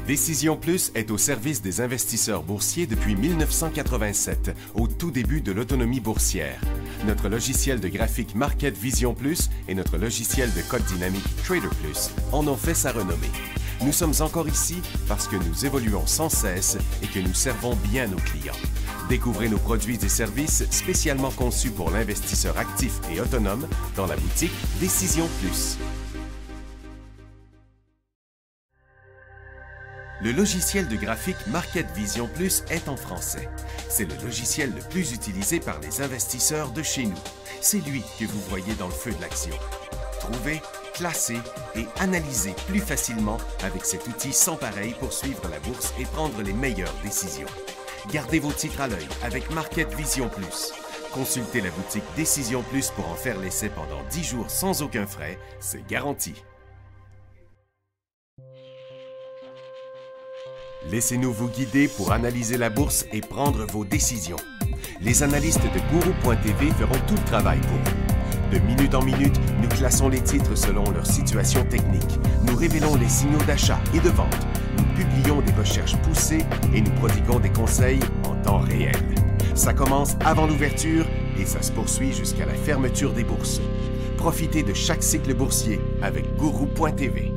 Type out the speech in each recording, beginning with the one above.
Décision Plus est au service des investisseurs boursiers depuis 1987, au tout début de l'autonomie boursière. Notre logiciel de graphique Market Vision Plus et notre logiciel de code dynamique Trader Plus en ont fait sa renommée. Nous sommes encore ici parce que nous évoluons sans cesse et que nous servons bien nos clients. Découvrez nos produits et services spécialement conçus pour l'investisseur actif et autonome dans la boutique Décision Plus. Le logiciel de graphique Market Vision Plus est en français. C'est le logiciel le plus utilisé par les investisseurs de chez nous. C'est lui que vous voyez dans le feu de l'action. Trouvez, classez et analysez plus facilement avec cet outil sans pareil pour suivre la bourse et prendre les meilleures décisions. Gardez vos titres à l'œil avec Market Vision Plus. Consultez la boutique Décision Plus pour en faire l'essai pendant 10 jours sans aucun frais, c'est garanti. Laissez-nous vous guider pour analyser la bourse et prendre vos décisions. Les analystes de Guru.tv feront tout le travail pour vous. De minute en minute, nous classons les titres selon leur situation technique. Nous révélons les signaux d'achat et de vente. Nous publions des recherches poussées et nous prodiguons des conseils en temps réel. Ça commence avant l'ouverture et ça se poursuit jusqu'à la fermeture des bourses. Profitez de chaque cycle boursier avec Guru.tv.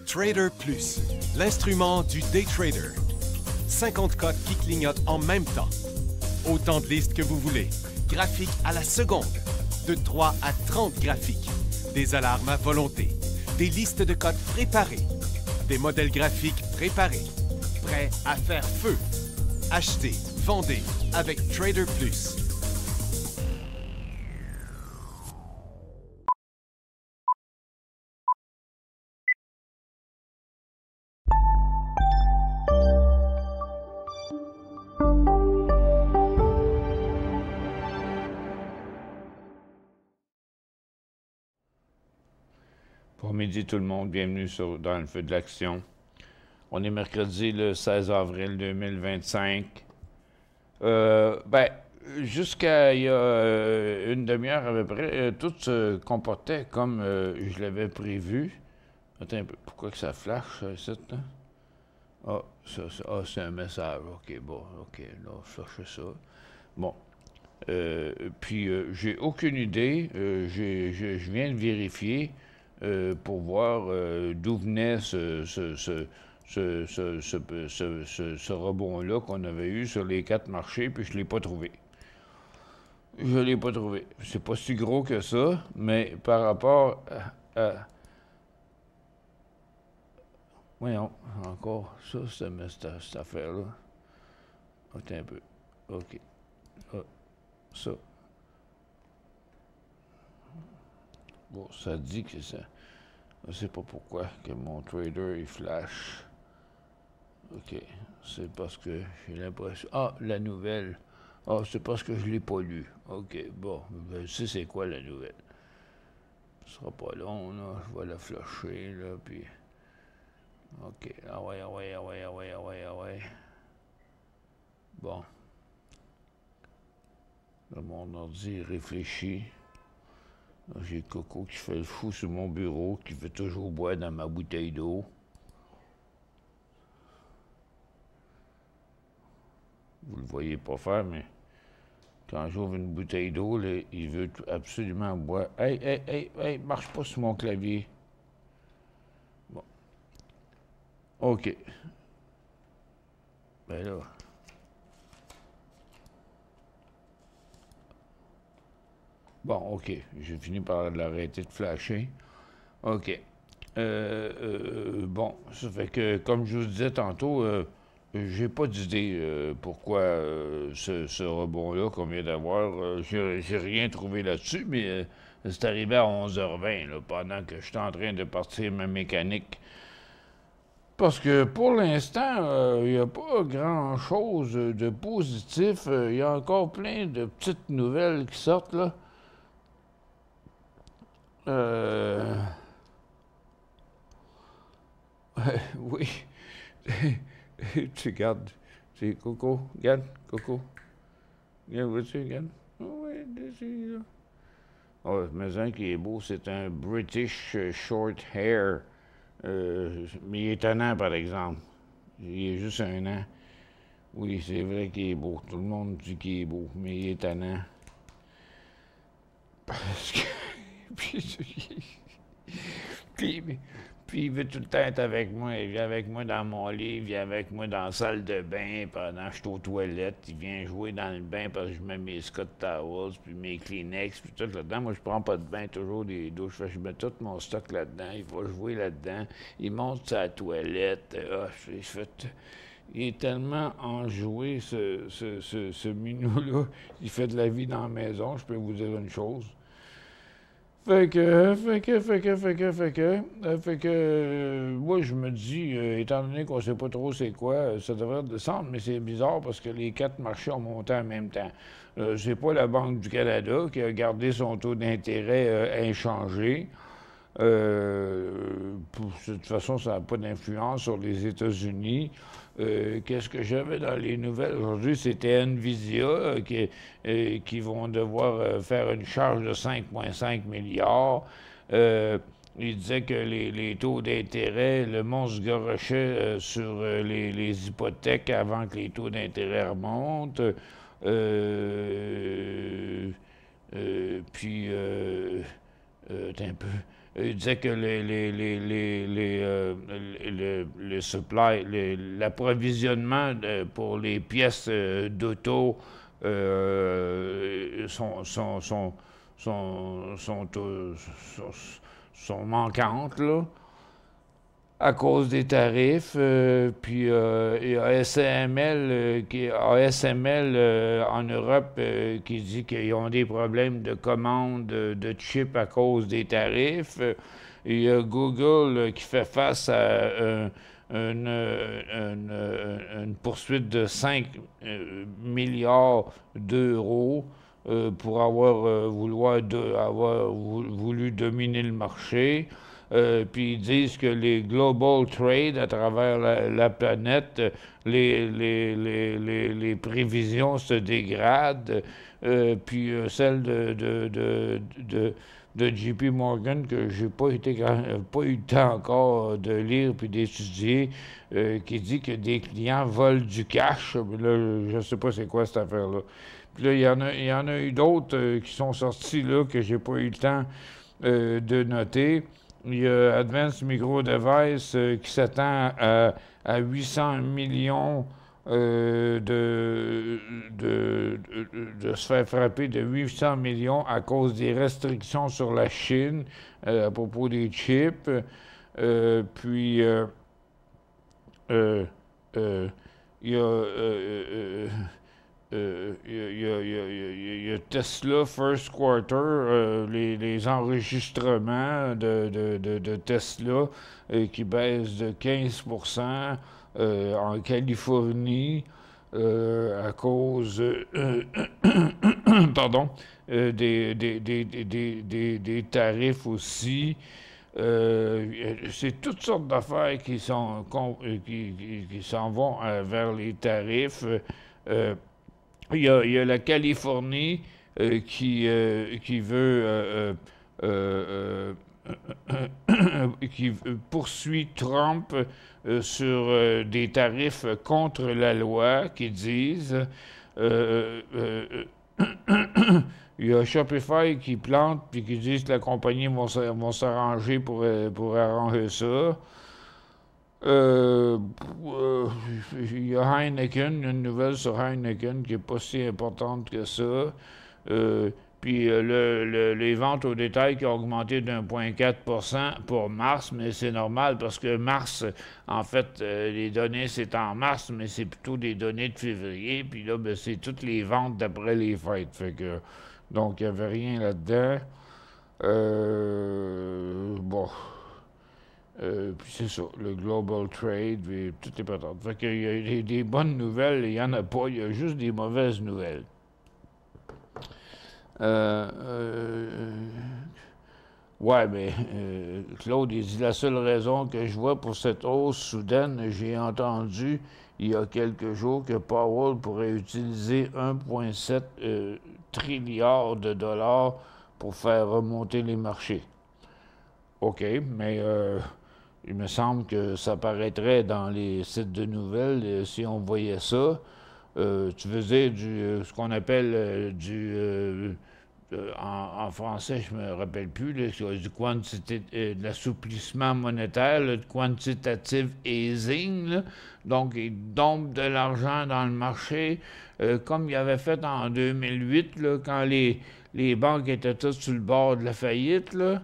Trader Plus, l'instrument du day trader. 50 codes qui clignotent en même temps. Autant de listes que vous voulez. Graphiques à la seconde. De 3 à 30 graphiques. Des alarmes à volonté. Des listes de codes préparées. Des modèles graphiques préparés. Prêts à faire feu. Achetez, vendez avec Trader Plus. Bon midi tout le monde, bienvenue dans le feu de l'action. On est mercredi le 16 avril 2025. Jusqu'à il y a une demi-heure à peu près, tout se comportait comme je l'avais prévu. Attends un peu, pourquoi que ça flash, ça, là? Ah, c'est un message, ok, bon, ok, là, cherche ça. Bon. Puis, j'ai aucune idée, je viens de vérifier pour voir d'où venait ce rebond-là qu'on avait eu sur les 4 marchés, puis je ne l'ai pas trouvé. Je ne l'ai pas trouvé. C'est pas si gros que ça, mais par rapport à voyons, encore, ça, cette affaire-là. Attends un peu. OK. Ah, ça. Bon, ça dit que ça... Je ne sais pas pourquoi que mon trader, il flash. OK. C'est parce que j'ai l'impression... Ah, la nouvelle. Ah, c'est parce que je ne l'ai pas lu. OK, bon. Ben, c'est quoi la nouvelle? Ce sera pas long, là. Je vais la flasher, là, puis... OK. Ah ouais, ah ouais, ah ouais, ah ouais, ah ouais, ah ouais. Bon. Là, mon ordi réfléchit. J'ai Coco qui fait le fou sur mon bureau, qui veut toujours boire dans ma bouteille d'eau. Vous le voyez pas faire, mais quand j'ouvre une bouteille d'eau, il veut absolument boire. Hey, marche pas sur mon clavier. Bon. OK. Ben là. Bon, OK. J'ai fini par l'arrêter de flasher. OK. Bon, ça fait que, comme je vous disais tantôt, j'ai pas d'idée pourquoi ce rebond-là qu'on vient d'avoir. J'ai rien trouvé là-dessus, mais c'est arrivé à 11h20, là, pendant que j'étais en train de partir ma mécanique. Parce que pour l'instant, il n'y a pas grand-chose de positif. Il y a encore plein de petites nouvelles qui sortent, là. Oui. Tu regardes. C'est Coco. Regarde, Coco. Regarde, vois-tu, regarde. Oh, oui, c'est là. Oh, mais un qui est beau, c'est un British Short Hair Mais il est étonnant, par exemple. Il est juste 1 an. Oui, c'est vrai qu'il est beau. Tout le monde dit qu'il est beau, mais il est étonnant. Parce que... puis, puis il veut tout le temps être avec moi. Il vient avec moi dans mon lit, il vient avec moi dans la salle de bain pendant que je suis aux toilettes. Il vient jouer dans le bain parce que je mets mes Scott Towels, puis mes Kleenex, puis tout là-dedans. Moi, je prends pas de bain, toujours des douches. Je mets tout mon stock là-dedans. Il va jouer là-dedans. Il monte sa toilette. Il est tellement enjoué, ce minou-là. Il fait de la vie dans la maison, je peux vous dire une chose. Fait que, moi, je me dis, étant donné qu'on sait pas trop c'est quoi, ça devrait descendre, mais c'est bizarre parce que les 4 marchés ont monté en même temps. C'est pas la Banque du Canada qui a gardé son taux d'intérêt inchangé. De toute façon, ça n'a pas d'influence sur les États-Unis. Qu'est-ce que j'avais dans les nouvelles aujourd'hui? C'était Nvidia qui vont devoir faire une charge de 5,5 milliards. Il disait que les taux d'intérêt, le monde se garochait sur les hypothèques avant que les taux d'intérêt remontent. Puis, un peu. Il disait que le supply, l'approvisionnement pour les pièces d'auto sont, sont, sont, sont manquantes, là, à cause des tarifs. Puis il y a ASML en Europe qui dit qu'ils ont des problèmes de commande de chips à cause des tarifs. Il y a Google qui fait face à une poursuite de 5 milliards d'euros pour avoir voulu dominer le marché. Puis ils disent que les global trade à travers la planète, les prévisions se dégradent. Puis celle de JP Morgan, que j'ai pas eu le temps encore de lire puis d'étudier, qui dit que des clients volent du cash. Là, je sais pas c'est quoi cette affaire-là. Puis là, il y en a eu d'autres qui sont sortis là que j'ai pas eu le temps de noter. Il y a Advanced Micro Device qui s'attend à 800 millions de se faire frapper de 800 millions à cause des restrictions sur la Chine à propos des chips. Puis, il y a il y a Tesla First Quarter, les enregistrements de Tesla qui baissent de 15% en Californie à cause pardon, des tarifs aussi. C'est toutes sortes d'affaires qui s'en vont vers les tarifs. Il y a la Californie qui veut qui poursuit Trump sur des tarifs contre la loi, qui disent il y a Shopify qui plante puis qui disent que la compagnie vont s'arranger pour arranger ça. Il y a Heineken, une nouvelle sur Heineken qui n'est pas si importante que ça. Puis les ventes au détail qui ont augmenté d'1,4% pour mars, mais c'est normal parce que mars, en fait, les données c'est en mars, mais c'est plutôt des données de février. Puis là, ben, c'est toutes les ventes d'après les fêtes. Fait que, donc, il n'y avait rien là-dedans. Bon. Puis c'est ça, le global trade, puis tout est patente. Fait qu'il y a des bonnes nouvelles, il n'y en a pas, il y a juste des mauvaises nouvelles. Ouais, mais Claude, il dit la seule raison que je vois pour cette hausse soudaine, j'ai entendu il y a quelques jours que Powell pourrait utiliser 1,7 trilliard de dollars pour faire remonter les marchés. OK, mais Il me semble que ça paraîtrait dans les sites de nouvelles si on voyait ça. Tu faisais ce qu'on appelle en français, je me rappelle plus, là, de l'assouplissement monétaire, le quantitative easing. Là. Donc, il dompe de l'argent dans le marché, comme il avait fait en 2008, là, quand les banques étaient toutes sur le bord de la faillite, là.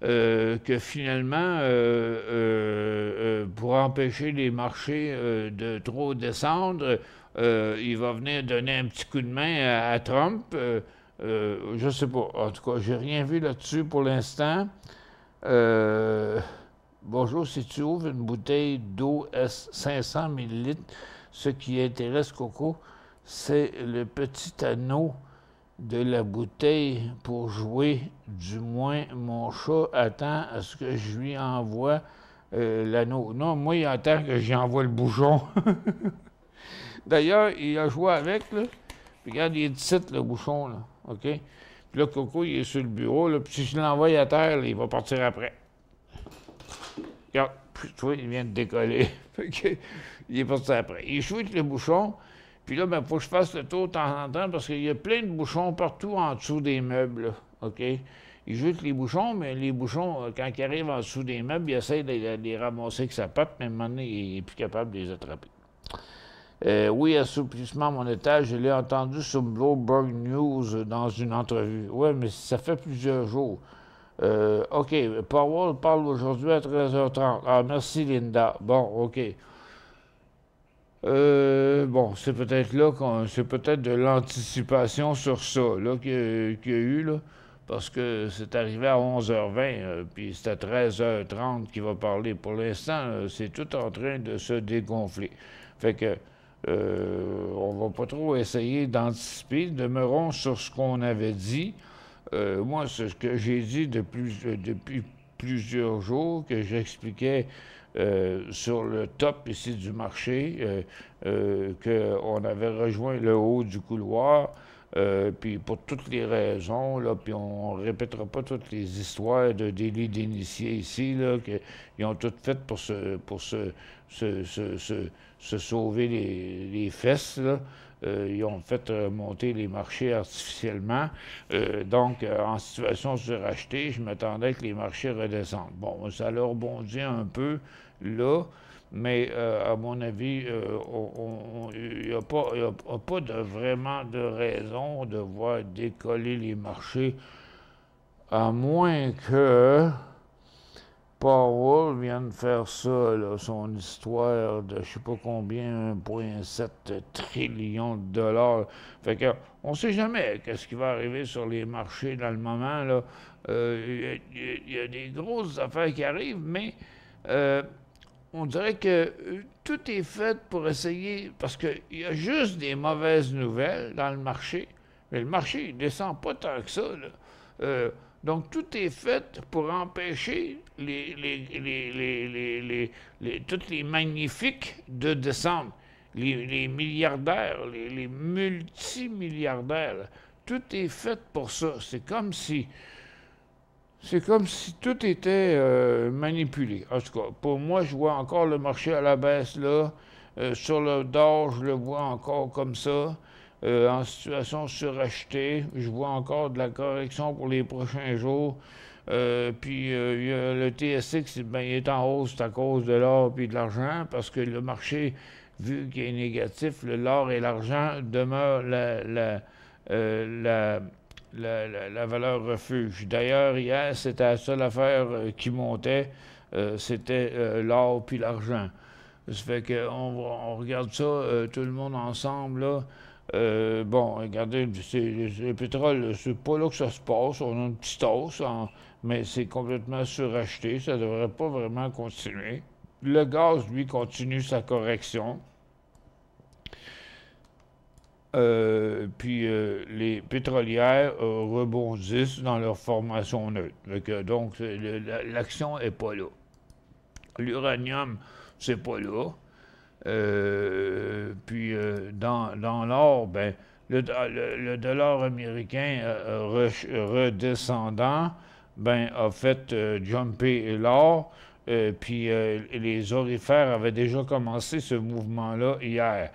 Que finalement, pour empêcher les marchés de trop descendre, il va venir donner un petit coup de main à Trump. Je ne sais pas. En tout cas, j'ai rien vu là-dessus pour l'instant. Bonjour, si tu ouvres une bouteille d'eau 500 ml, ce qui intéresse Coco, c'est le petit anneau de la bouteille pour jouer. Du moins, mon chat attend à ce que je lui envoie l'anneau. Non, moi, il attend que j'y envoie le bouchon. D'ailleurs, il a joué avec, là. Puis regarde, il est 17, le bouchon, là. OK? Puis là, Coco, il est sur le bureau, là. Puis si je l'envoie à terre, là, il va partir après. Regarde, puis, tu vois, il vient de décoller. OK? Il est parti après. Il joue avec le bouchon. Puis là, il faut que je fasse le tour de temps en temps parce qu'il y a plein de bouchons partout en dessous des meubles, là, OK? Il joue avec les bouchons, mais les bouchons, quand ils arrivent en dessous des meubles, il essaie de les ramasser avec sa patte, mais à un moment donné, il n'est plus capable de les attraper. Oui, assouplissement monétaire, je l'ai entendu sur Bloomberg News dans une entrevue. Oui, mais ça fait plusieurs jours. OK, Powell parle aujourd'hui à 13h30. Ah, merci, Linda. Bon, OK. Bon, c'est peut-être là c'est peut-être de l'anticipation sur ça là, qu'il y a eu, là, parce que c'est arrivé à 11h20, puis c'est à 13h30 qu'il va parler. Pour l'instant, c'est tout en train de se dégonfler. Fait que on va pas trop essayer d'anticiper. Demeurons sur ce qu'on avait dit. Moi, c'est ce que j'ai dit depuis plusieurs jours, que j'expliquais sur le top ici du marché, qu'on avait rejoint le haut du couloir, puis pour toutes les raisons, là, puis on ne répétera pas toutes les histoires de délits d'initiés ici, là, qu'ils ont toutes faites pour se sauver les fesses, là. Ils ont fait monter les marchés artificiellement. Donc, en situation surachetée, je m'attendais que les marchés redescendent. Bon, ça leur rebondit un peu là, mais à mon avis, il n'y a pas vraiment de raison de voir décoller les marchés, à moins que Powell vient de faire ça, là, son histoire de je ne sais pas combien, 1,7 trillion de dollars. Fait que on ne sait jamais qu'est-ce qui va arriver sur les marchés dans le moment, là. Il y a des grosses affaires qui arrivent, mais on dirait que tout est fait pour essayer, parce qu'il y a juste des mauvaises nouvelles dans le marché, mais le marché ne descend pas tant que ça, là. Donc, tout est fait pour empêcher tous les magnifiques de descendre. Les milliardaires, les multimilliardaires, tout est fait pour ça. C'est comme si tout était manipulé. En tout cas, pour moi, je vois encore le marché à la baisse là. Sur le d'or, je le vois encore comme ça. En situation surachetée, je vois encore de la correction pour les prochains jours. Puis il y a le TSX, ben, il est en hausse à cause de l'or et de l'argent, parce que le marché, vu qu'il est négatif, l'or et l'argent demeurent la valeur refuge. D'ailleurs, hier, c'était la seule affaire qui montait, c'était l'or puis l'argent. Ça fait qu'on regarde ça, tout le monde ensemble, là. Bon, regardez, le pétrole, c'est pas là que ça se passe. On a une petite hausse, mais c'est complètement suracheté. Ça devrait pas vraiment continuer. Le gaz, lui, continue sa correction. Puis les pétrolières rebondissent dans leur formation neutre. Donc, l'action n'est pas là. L'uranium, c'est pas là. Puis dans l'or, ben, le dollar américain redescendant, ben, a fait jumper l'or. Puis les orifères avaient déjà commencé ce mouvement-là hier.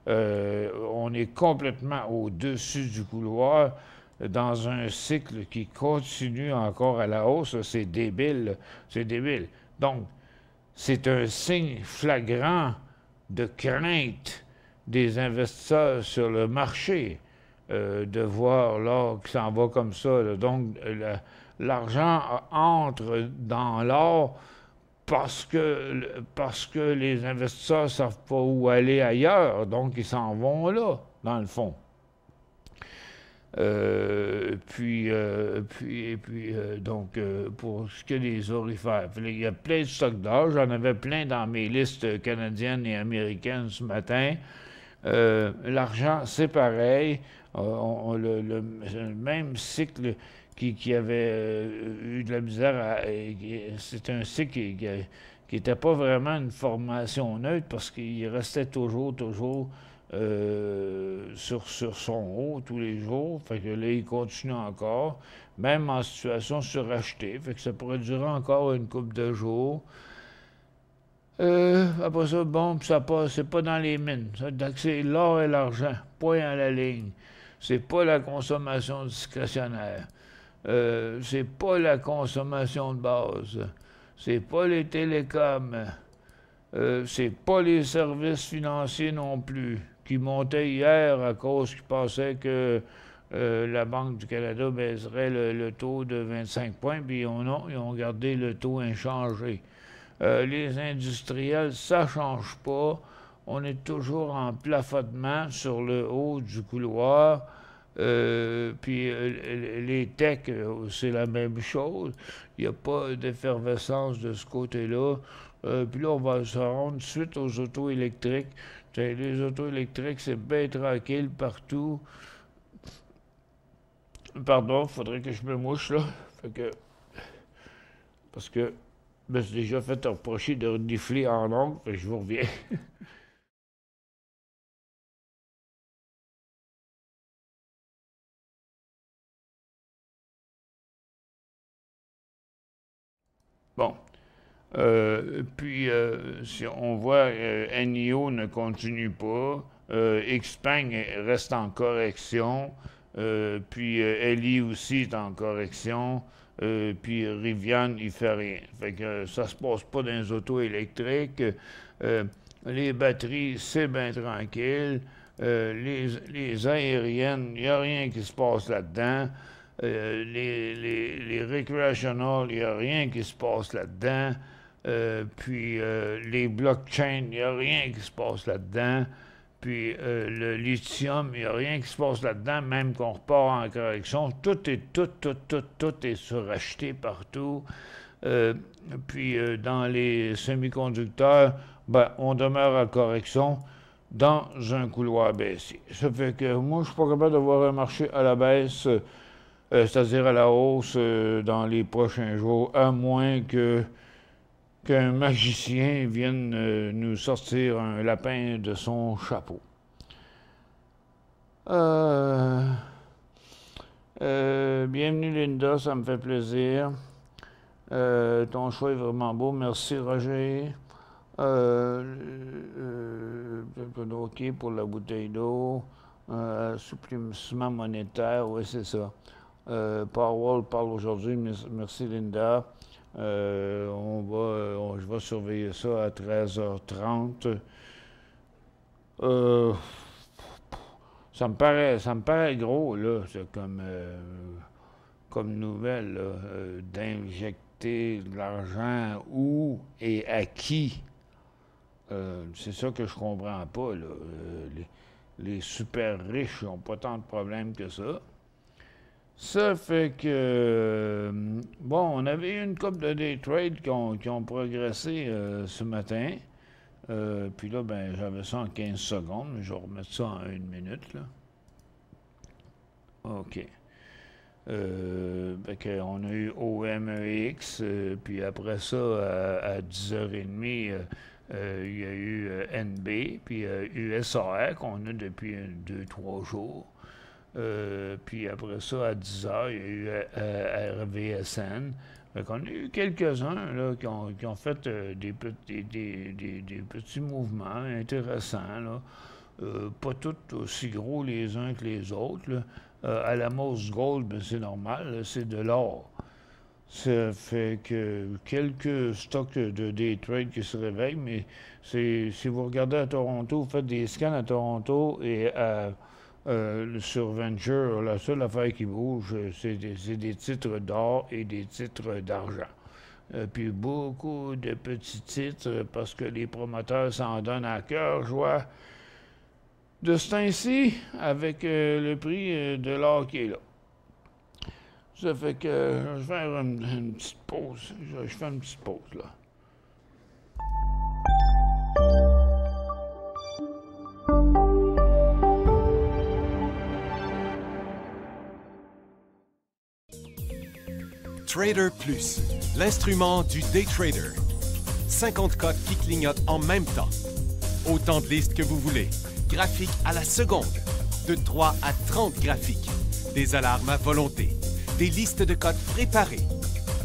On est complètement au-dessus du couloir dans un cycle qui continue encore à la hausse. C'est débile. C'est débile. Donc, c'est un signe flagrant de crainte des investisseurs sur le marché de voir l'or qui s'en va comme ça. Là. Donc, l'argent entre dans l'or parce que les investisseurs ne savent pas où aller ailleurs. Donc, ils s'en vont là, dans le fond. Donc, pour ce qui est des orifères, il y a plein de stocks d'or. J'en avais plein dans mes listes canadiennes et américaines ce matin. L'argent, c'est pareil. Le même cycle qui avait eu de la misère c'est un cycle qui n'était pas vraiment une formation neutre parce qu'il restait toujours sur son haut tous les jours. Fait que là, il continue encore, même en situation surachetée. Fait que ça pourrait durer encore une couple de jours. Après ça, bon, c'est pas dans les mines. C'est l'or et l'argent, point à la ligne. C'est pas la consommation discrétionnaire. C'est pas la consommation de base. C'est pas les télécoms. C'est pas les services financiers non plus, qui montaient hier à cause qu'ils pensaient que la Banque du Canada baisserait le taux de 25 points, puis ils ont gardé le taux inchangé. Les industriels, ça ne change pas. On est toujours en plafonnement sur le haut du couloir. Puis les techs, c'est la même chose. Il n'y a pas d'effervescence de ce côté-là. Puis là, on va se rendre tout de suite aux autos électriques. Les autos électriques, c'est bien tranquille partout. Pardon, il faudrait que je me mouche, là. Parce que je me suis déjà fait reprocher de renifler en ongle, je vous reviens. Bon. Si on voit NIO ne continue pas, Xpeng reste en correction, puis Eli aussi est en correction, puis Rivian, il fait rien. Fait que ça se passe pas dans les autos électriques. Les batteries, c'est bien tranquille. Les aériennes, il n'y a rien qui se passe là-dedans. Les recreational, il n'y a rien qui se passe là-dedans. Les blockchains, il n'y a rien qui se passe là-dedans. Puis le lithium, il n'y a rien qui se passe là-dedans, même qu'on repart en correction. Tout est suracheté partout. Dans les semi-conducteurs, on demeure en correction dans un couloir baissier. Ça fait que moi, je ne suis pas capable de voir un marché à la baisse, c'est-à-dire à la hausse dans les prochains jours, à moins qu'un magicien vienne nous sortir un lapin de son chapeau. Bienvenue Linda, ça me fait plaisir. Ton choix est vraiment beau, merci Roger. OK pour la bouteille d'eau. Supplément monétaire, oui c'est ça. Powell parle aujourd'hui, merci Linda. Je vais surveiller ça à 13h30. Ça me paraît gros, là, c'est comme nouvelle, là, d'injecter de l'argent où et à qui. C'est ça que je comprends pas, là. Les super riches n'ont pas tant de problèmes que ça. Ça fait que, on avait eu une couple de day trades qui ont progressé ce matin. Puis là, j'avais ça en 15 secondes, mais je vais remettre ça en 1 minute, là. OK. On a eu OMEX, puis après ça, à 10h30, il y a eu NB, puis USAR qu'on a depuis 2-3 jours. Puis après ça, à 10h, il y a eu RVSN. Fait qu'on a eu quelques-uns là, qui ont fait des petits mouvements intéressants, là. Pas tous aussi gros les uns que les autres, là. À la Moss Gold, ben, c'est normal, c'est de l'or. Ça fait que quelques stocks de day trade qui se réveillent, mais si vous regardez à Toronto, vous faites des scans à Toronto et sur Venture, la seule affaire qui bouge, c'est des titres d'or et des titres d'argent. Puis beaucoup de petits titres parce que les promoteurs s'en donnent à cœur joie de ce temps-ci avec le prix de l'or qui est là. Ça fait que je vais faire une petite pause. Je fais une petite pause là. Trader Plus, l'instrument du day trader. 50 codes qui clignotent en même temps. Autant de listes que vous voulez. Graphiques à la seconde. De 3 à 30 graphiques. Des alarmes à volonté. Des listes de codes préparées.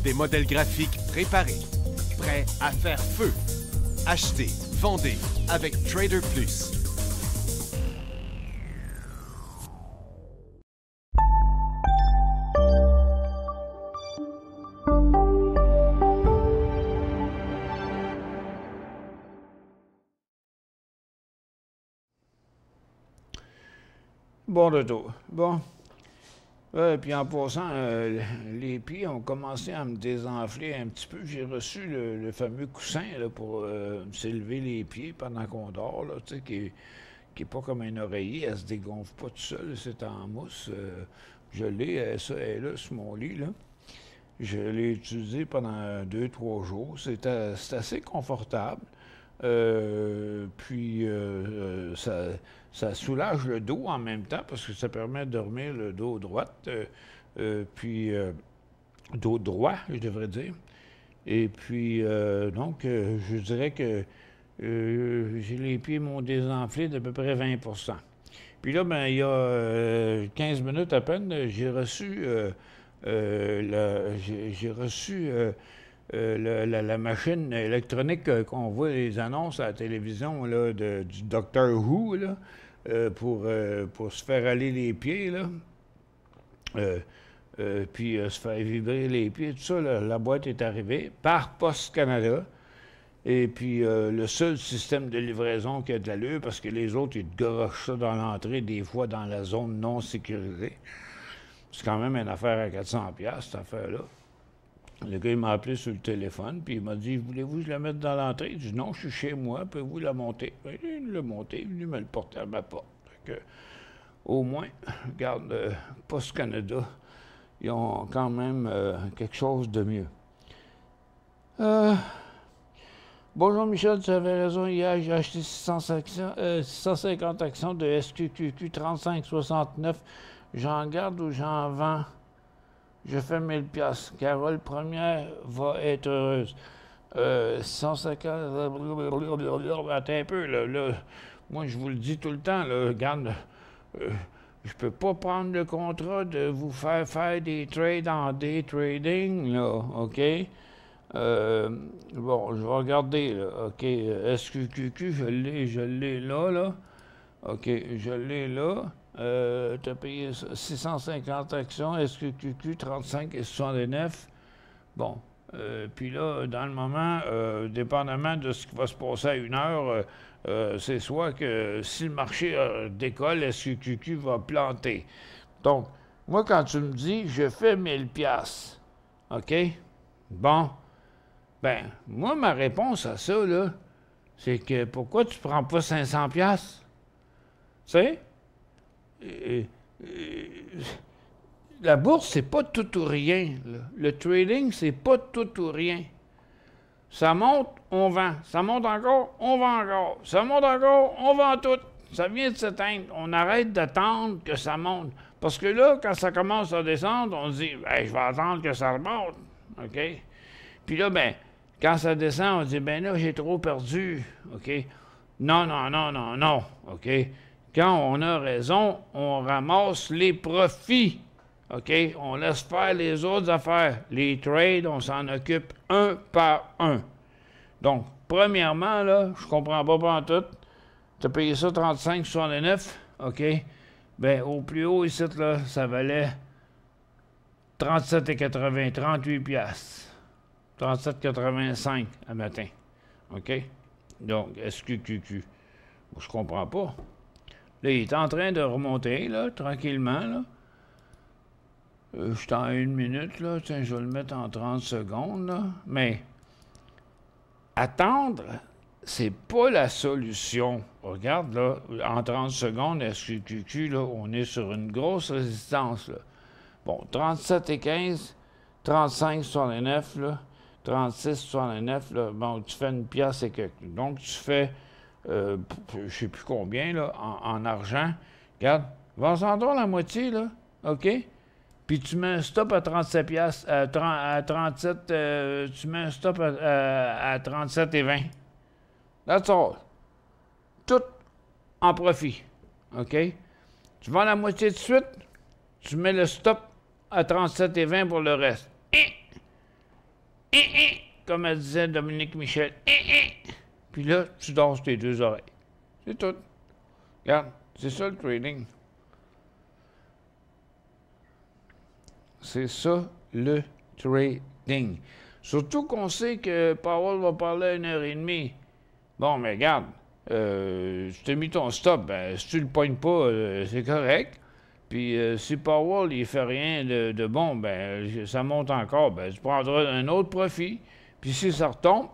Des modèles graphiques préparés. Prêts à faire feu. Achetez, vendez avec Trader Plus. Bon retour. Bon. Puis en passant, les pieds ont commencé à me désenfler un petit peu. J'ai reçu le fameux coussin là, pour s'élever les pieds pendant qu'on dort, là, tu sais, qui est pas comme un oreiller, elle se dégonfle pas tout seul, c'est en mousse. Je l'ai, elle est là sur mon lit, là. Je l'ai utilisé pendant 2-3 jours. C'est assez confortable. Puis ça soulage le dos en même temps parce que ça permet de dormir le dos droit, puis dos droit, je devrais dire. Et puis, donc, je dirais que les pieds m'ont désenflé d'à peu près 20 %. Puis là, ben, il y a 15 minutes à peine, j'ai reçu la machine électronique qu'on voit les annonces à la télévision là, du Doctor Who là, pour se faire aller les pieds, là. Puis se faire vibrer les pieds, tout ça, là, la boîte est arrivée par Poste Canada. Et puis le seul système de livraison qui a de l'allure, parce que les autres, ils te garochent ça dans l'entrée, des fois dans la zone non sécurisée. C'est quand même une affaire à 400$, cette affaire-là. Le gars, il m'a appelé sur le téléphone, puis il m'a dit « Voulez-vous que je la mette dans l'entrée? » Je dis « Non, je suis chez moi, pouvez-vous la monter? » Il l'a monté, il est venu me le porter à ma porte. Fait que, au moins, regarde, Post Canada, ils ont quand même quelque chose de mieux. Bonjour Michel, tu avais raison, hier j'ai acheté 650 actions de SQQQ 3569. J'en garde ou j'en vends? Je fais 1000$. Carole première va être heureuse. 150... Attends un peu, là. Moi, je vous le dis tout le temps, là. Regarde, je peux pas prendre le contrat de vous faire des trades en day trading, là, OK? Bon, je vais regarder, là. OK, SQQQ, je l'ai là. OK, je l'ai là. Tu as payé 650 actions, SQQQ 35 et 69. Bon, puis là, dans le moment, dépendamment de ce qui va se passer à 1 heure, c'est soit que si le marché décolle, SQQQ va planter. Donc, moi, quand tu me dis, je fais 1000$, OK? Bon, ben, moi, ma réponse à ça, là, c'est que pourquoi tu prends pas 500$? Tu sais? La bourse, c'est pas tout ou rien, là. Le trading, c'est pas tout ou rien. Ça monte, on vend. Ça monte encore, on vend encore. Ça monte encore, on vend tout. Ça vient de s'éteindre. On arrête d'attendre que ça monte. Parce que là, quand ça commence à descendre, on se dit hey, « je vais attendre que ça remonte. » OK? Puis là, ben, quand ça descend, on dit « ben là, j'ai trop perdu. » OK? Non, OK? Quand on a raison, on ramasse les profits. OK? On laisse faire les autres affaires. Les trades, on s'en occupe un par un. Donc, premièrement, là, je comprends pas pantoute. Tu as payé ça 35,69, OK? Bien, au plus haut, ici, là, ça valait 37,80, 38 piastres. 37,85 à matin. OK? Donc, SQQQ. Je comprends pas. Là, il est en train de remonter, là, tranquillement, là. Je suis en 1 minute, là. Tiens, je vais le mettre en 30 secondes, là. Mais, attendre, c'est pas la solution. Regarde, là, en 30 secondes, SQQQ, là, on est sur une grosse résistance, là. Bon, 37,15, 35,69, là. 36,69, là. Bon, tu fais une pièce et quelques. Donc, tu fais, je sais plus combien, là, en argent. Regarde, vends-en la moitié, là. OK? Puis tu mets un stop à 37 piastres, à 37, tu mets un stop à 37,20. That's all. Tout en profit. OK? Tu vends la moitié de suite, tu mets le stop à 37,20 pour le reste. Comme elle disait Dominique Michel. Puis là, tu dors tes 2 oreilles. C'est tout. Regarde, c'est ça le trading. C'est ça le trading. Surtout qu'on sait que Powell va parler à 1h30. Bon, mais regarde, tu t'es mis ton stop, ben, si tu le pognes pas, c'est correct. Puis si Powell, il fait rien de bon, ben, ça monte encore, ben, tu prendras un autre profit. Puis si ça retombe,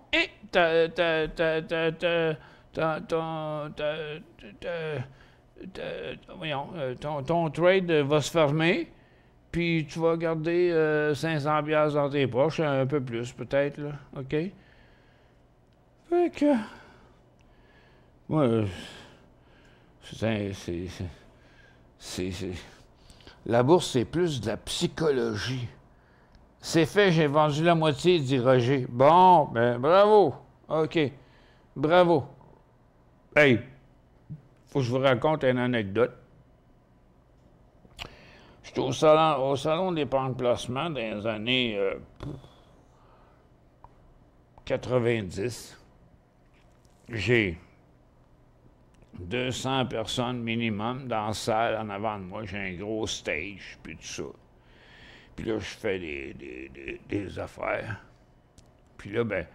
ton trade va se fermer. Puis tu vas garder 500 $ dans tes poches, un peu plus peut-être, là, OK? Fait que... Moi, la bourse, c'est plus de la psychologie. C'est fait, j'ai vendu la moitié, dit Roger. Bon, ben bravo. OK. Bravo. Hey, faut que je vous raconte une anecdote. J'étais au salon d'épargne placement dans les années 90. J'ai 200 personnes minimum dans la salle en avant de moi. J'ai un gros stage, puis tout ça. Puis là, je fais des affaires. Puis là, ben,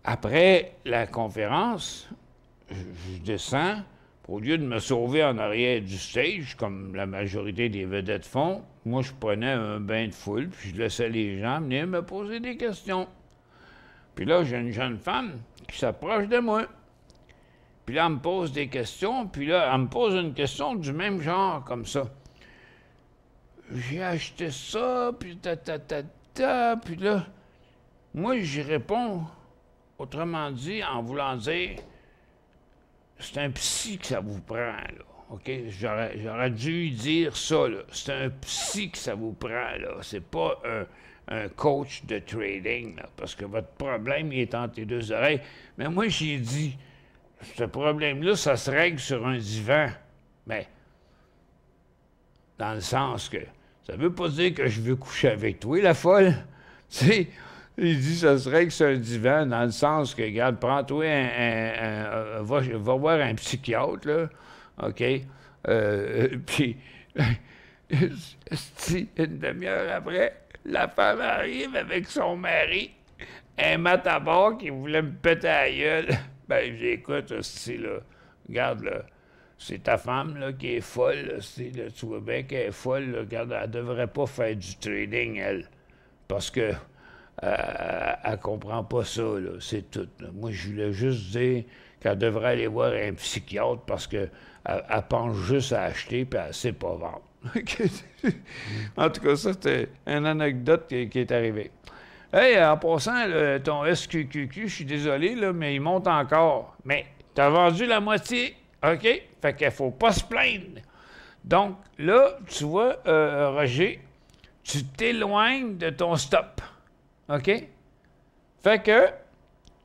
après la conférence, je descends. Au lieu de me sauver en arrière du stage, comme la majorité des vedettes font, moi, je prenais un bain de foule, puis je laissais les gens venir me poser des questions. Puis là, j'ai une jeune femme qui s'approche de moi. Puis là, elle me pose des questions, puis là, elle me pose une question du même genre, comme ça. J'ai acheté ça, puis puis là, moi, j'y réponds, autrement dit, en voulant dire... C'est un psy que ça vous prend, là. OK? J'aurais dû dire ça, là. C'est un psy que ça vous prend, là. C'est pas un coach de trading, là. Parce que votre problème, il est entre tes 2 oreilles. Mais moi, j'ai dit, ce problème-là, ça se règle sur un divan. Mais, dans le sens que, ça veut pas dire que je veux coucher avec toi, la folle. Tu sais... Il dit, ça serait que c'est un divan, dans le sens que, regarde, prends-toi va voir un psychiatre, là, OK? Puis, une demi-heure après, la femme arrive avec son mari, un matabor qui voulait me péter à la gueule. Ben, j'écoute, là, regarde, là, c'est ta femme, là, qui est folle, là, tu vois bien qu'elle est folle, là, regarde, elle devrait pas faire du trading, elle, parce que... elle comprend pas ça, là, c'est tout. Là. Moi, je voulais juste dire qu'elle devrait aller voir un psychiatre parce qu'elle pense juste à acheter puis elle sait pas vendre. En tout cas, ça, c'était une anecdote qui est arrivée. Hey, en passant, là, ton SQQQ, je suis désolé, là, mais il monte encore. Mais t'as vendu la moitié, OK? Fait qu'il faut pas se plaindre. Donc, là, tu vois, Roger, tu t'éloignes de ton stop. OK? Fait que,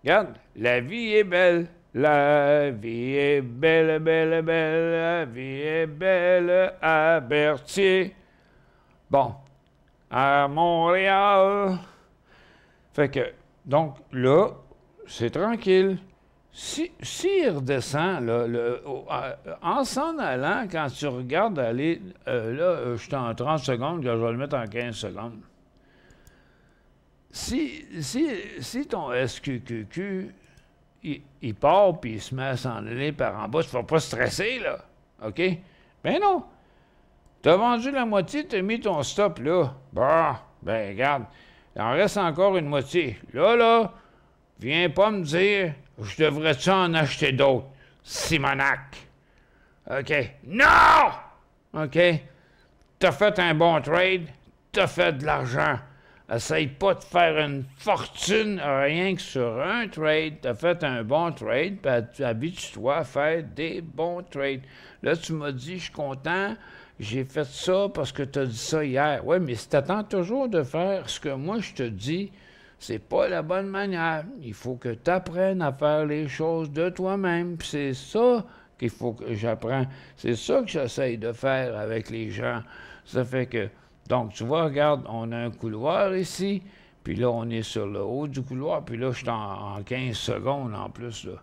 regarde, la vie est belle. La vie est belle, belle, belle, la vie est belle à Berthier. Bon, à Montréal. Fait que, donc là, c'est tranquille. Si il redescend, là, en s'en allant, quand tu regardes aller, là, je suis en 30 secondes, que je vais le mettre en 15 secondes. Si ton SQQQ, il part puis il se met à s'en aller par en bas, tu ne vas pas stresser, là. OK? Ben non. Tu as vendu la moitié, tu as mis ton stop là. Bon, ben regarde, il en reste encore une moitié. Là, viens pas me dire, je devrais-tu en acheter d'autres? Simonac. OK? Non! OK? T'as fait un bon trade, t'as fait de l'argent. Essaye pas de faire une fortune rien que sur un trade. T'as fait un bon trade, puis habitue-toi à faire des bons trades. Là, tu m'as dit, je suis content, j'ai fait ça parce que tu as dit ça hier. Oui, mais si tu attends toujours de faire ce que moi je te dis, c'est pas la bonne manière. Il faut que tu apprennes à faire les choses de toi-même. Puis c'est ça qu'il faut que j'apprends. C'est ça que j'essaye de faire avec les gens. Ça fait que, donc, tu vois, regarde, on a un couloir ici, puis là, on est sur le haut du couloir, puis là, je suis en 15 secondes en plus, là.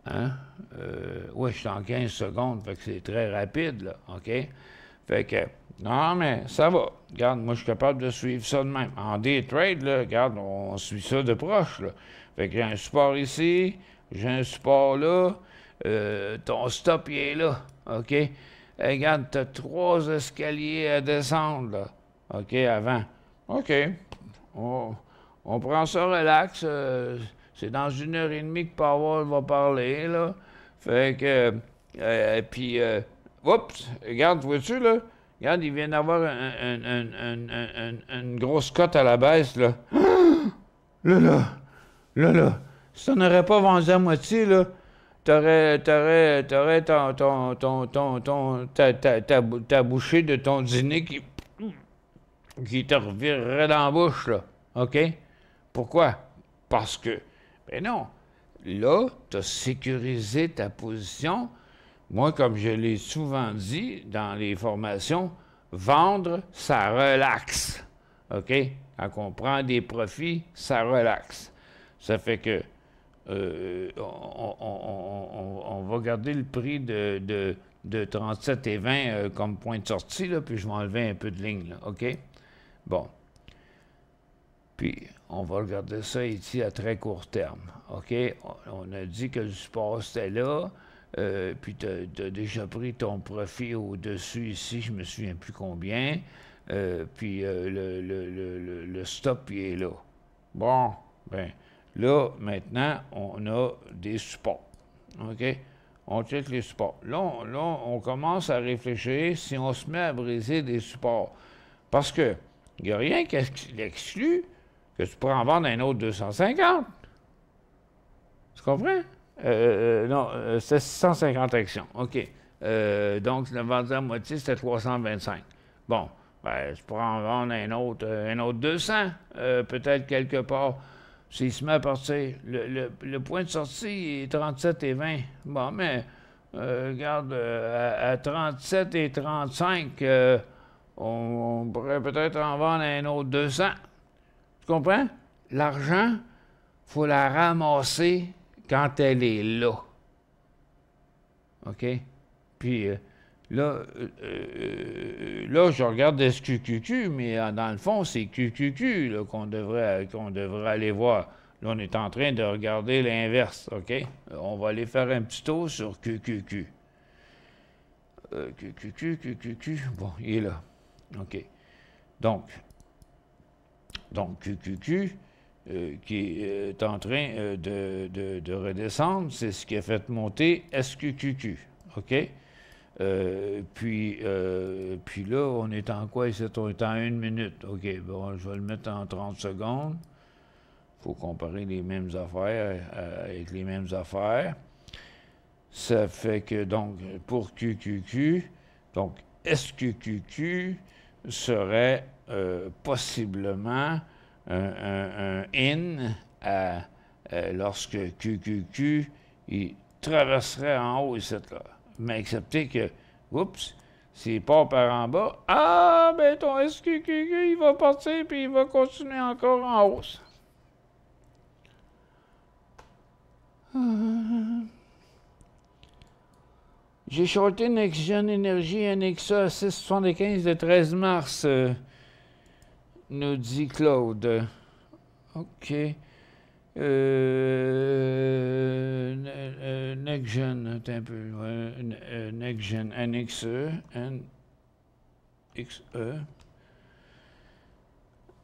Hein? Oui, je suis en 15 secondes, fait que c'est très rapide, là, OK? Fait que, non, mais ça va. Regarde, moi, je suis capable de suivre ça de même. En day trade, là, regarde, on suit ça de proche, là. Fait que j'ai un support ici, j'ai un support là, ton stop, il est là, OK? Hey, regarde, tu as 3 escaliers à descendre, là. OK, avant. OK. On prend ça relax. C'est dans 1h30 que Powell va parler, là. Fait que... puis... oups! Regarde, vois-tu, là? Regarde, il vient d'avoir une grosse cote à la baisse, là. Là. Si tu n'aurais pas vendu à moitié, là, t'aurais ta bouchée de ton dîner qui te revirerait dans la bouche, là. OK? Pourquoi? Parce que, ben non, là, tu as sécurisé ta position. Moi, comme je l'ai souvent dit dans les formations, vendre, ça relaxe. OK? Quand on prend des profits, ça relaxe. Ça fait que on va garder le prix de 37,20 comme point de sortie, là, puis je vais enlever un peu de ligne, là, OK? Bon. Puis, on va regarder ça ici à très court terme, OK? On a dit que le support, c'était là, puis tu as déjà pris ton profit au-dessus ici, je me souviens plus combien, puis le stop, il est là. Bon, ben... Là, maintenant, on a des supports. OK? On check les supports. Là, on commence à réfléchir si on se met à briser des supports. Parce que il n'y a rien qui exclut que tu pourrais en vendre un autre 250. Tu comprends? Non, c'est 650 actions. OK. Donc, le vendu à moitié, c'était 325. Bon, ben, tu pourrais en vendre un autre 200, peut-être quelque part. S'il se met à partir, le point de sortie est 37,20. Bon, mais regarde, à 37 et 35, on pourrait peut-être en vendre un autre 200. Tu comprends? L'argent, il faut la ramasser quand elle est là. OK? Puis là, je regarde SQQQ, mais dans le fond, c'est QQQ là, qu'on devrait aller voir. Là, on est en train de regarder l'inverse, OK? On va aller faire un petit tour sur QQQ. QQQ, bon, il est là. OK. Donc QQQ, qui est en train de redescendre, c'est ce qui a fait monter SQQQ, OK? Puis là, on est en quoi ici? On est en 1 minute. OK, bon, je vais le mettre en 30 secondes. Il faut comparer les mêmes affaires avec les mêmes affaires. Ça fait que, donc, pour QQQ, donc SQQQ serait possiblement un in à lorsque QQQ, il traverserait en haut ici, là. Mais excepté que, oups, s'il part par en bas, ah, ben ton SQQQ, il va partir, puis il va continuer encore en hausse. J'ai shorté NextGen Energy NXA à 6,75 le 13 mars, nous dit Claude. OK. NextGen, attends un peu. NextGen NXE. NXE.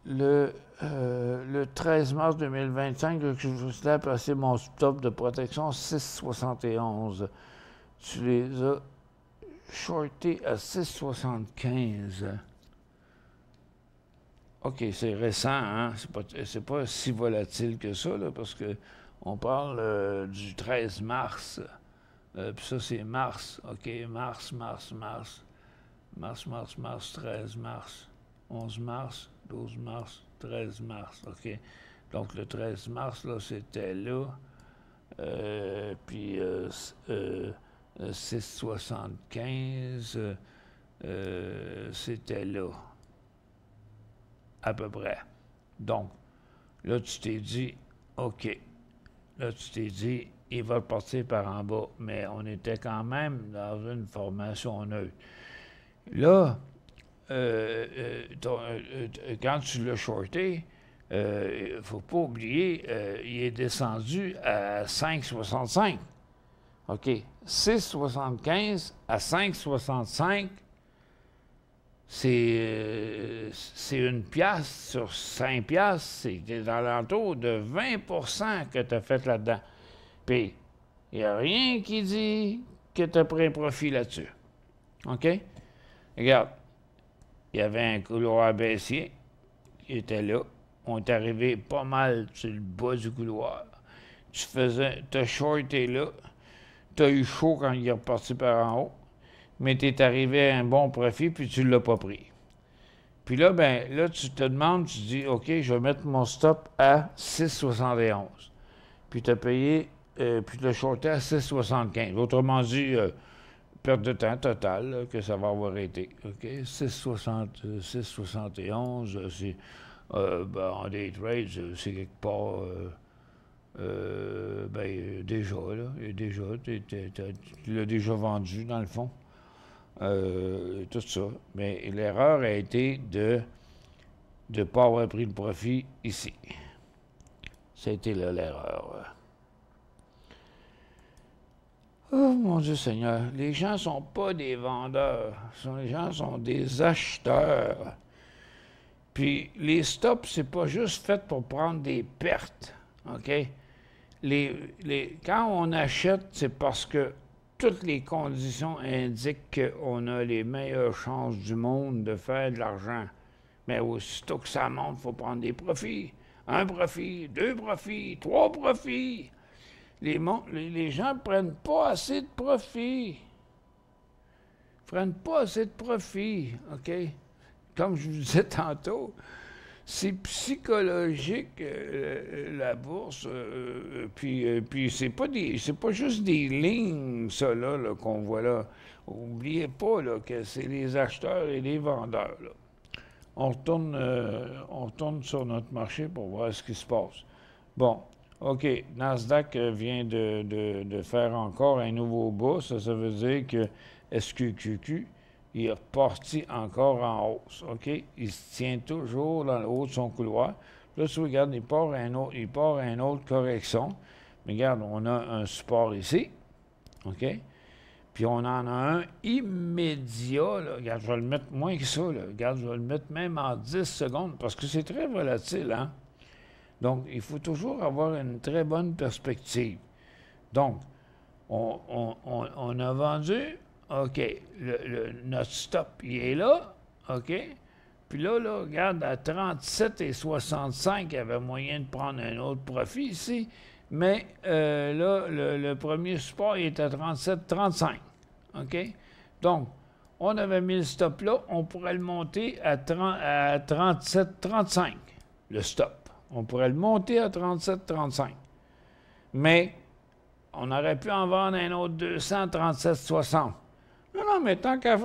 Le 13 mars 2025, je vous ai passé mon stop de protection 6,71. Tu les as shortés à 6,75. OK, c'est récent, hein? C'est pas si volatile que ça, là, parce que on parle du 13 mars. Puis ça, c'est mars. OK, mars, 13 mars, 11 mars, 12 mars, 13 mars. OK. Donc, le 13 mars, là, c'était là. Puis 6,75, c'était là, à peu près. Donc, là, tu t'es dit, OK. Là, tu t'es dit, il va partir par en bas. Mais on était quand même dans une formation neutre. Là, quand tu l'as shorté, il ne faut pas oublier, il est descendu à 5,65. OK. 6,75 à 5,65, c'est une piastre sur 5 piastres. C'est dans l'entour de 20 % que tu as fait là-dedans. Puis, il n'y a rien qui dit que tu as pris un profit là-dessus. OK? Regarde, il y avait un couloir baissier qui était là. On est arrivé pas mal sur le bas du couloir. Tu as shorté là. Tu as eu chaud quand il est reparti par en haut, mais tu es arrivé à un bon profit, puis tu ne l'as pas pris. Puis là, ben là, tu te demandes, tu dis, OK, je vais mettre mon stop à 6,71. Puis tu as payé, puis tu l'as shorté à 6,75. Autrement dit, perte de temps totale là, que ça va avoir été. OK? 6,71, c'est en day trade, c'est quelque part. Déjà, là, tu l'as déjà vendu, dans le fond. Tout ça. Mais l'erreur a été de ne pas avoir pris le profit ici. Ça a été là l'erreur. Oh mon Dieu Seigneur, les gens ne sont pas des vendeurs. Les gens sont des acheteurs. Puis les stops, c'est pas juste fait pour prendre des pertes. OK? Quand on achète, c'est parce que toutes les conditions indiquent qu'on a les meilleures chances du monde de faire de l'argent. Mais aussitôt que ça monte, il faut prendre des profits. 1 profit, 2 profits, 3 profits. Les gens ne prennent pas assez de profits. Ils ne prennent pas assez de profits, OK? Comme je vous disais tantôt, c'est psychologique, la bourse. Puis c'est pas juste des lignes, ça, là, qu'on voit là. N'oubliez pas là, que c'est les acheteurs et les vendeurs. Là. On retourne sur notre marché pour voir ce qui se passe. Bon, OK. Nasdaq vient de faire encore un nouveau bas. Ça veut dire que SQQQ, il est reparti encore en hausse, OK? Il se tient toujours dans le haut de son couloir. Là, tu regardes, il part à une autre correction. Mais regarde, on a un support ici, OK? Puis on en a un immédiat, là. Regarde, je vais le mettre moins que ça, là. Regarde, je vais le mettre même en 10 secondes, parce que c'est très volatile, hein? Donc, il faut toujours avoir une très bonne perspective. Donc, on a vendu... OK, notre stop, il est là, OK? Puis là, regarde, à 37,65, il y avait moyen de prendre un autre profit ici, mais là, le premier support, il est à 37,35, OK? Donc, on avait mis le stop là, on pourrait le monter à 37,35, le stop. On pourrait le monter à 37,35. Mais on aurait pu en vendre un autre 237,60. Non, mais tant qu'à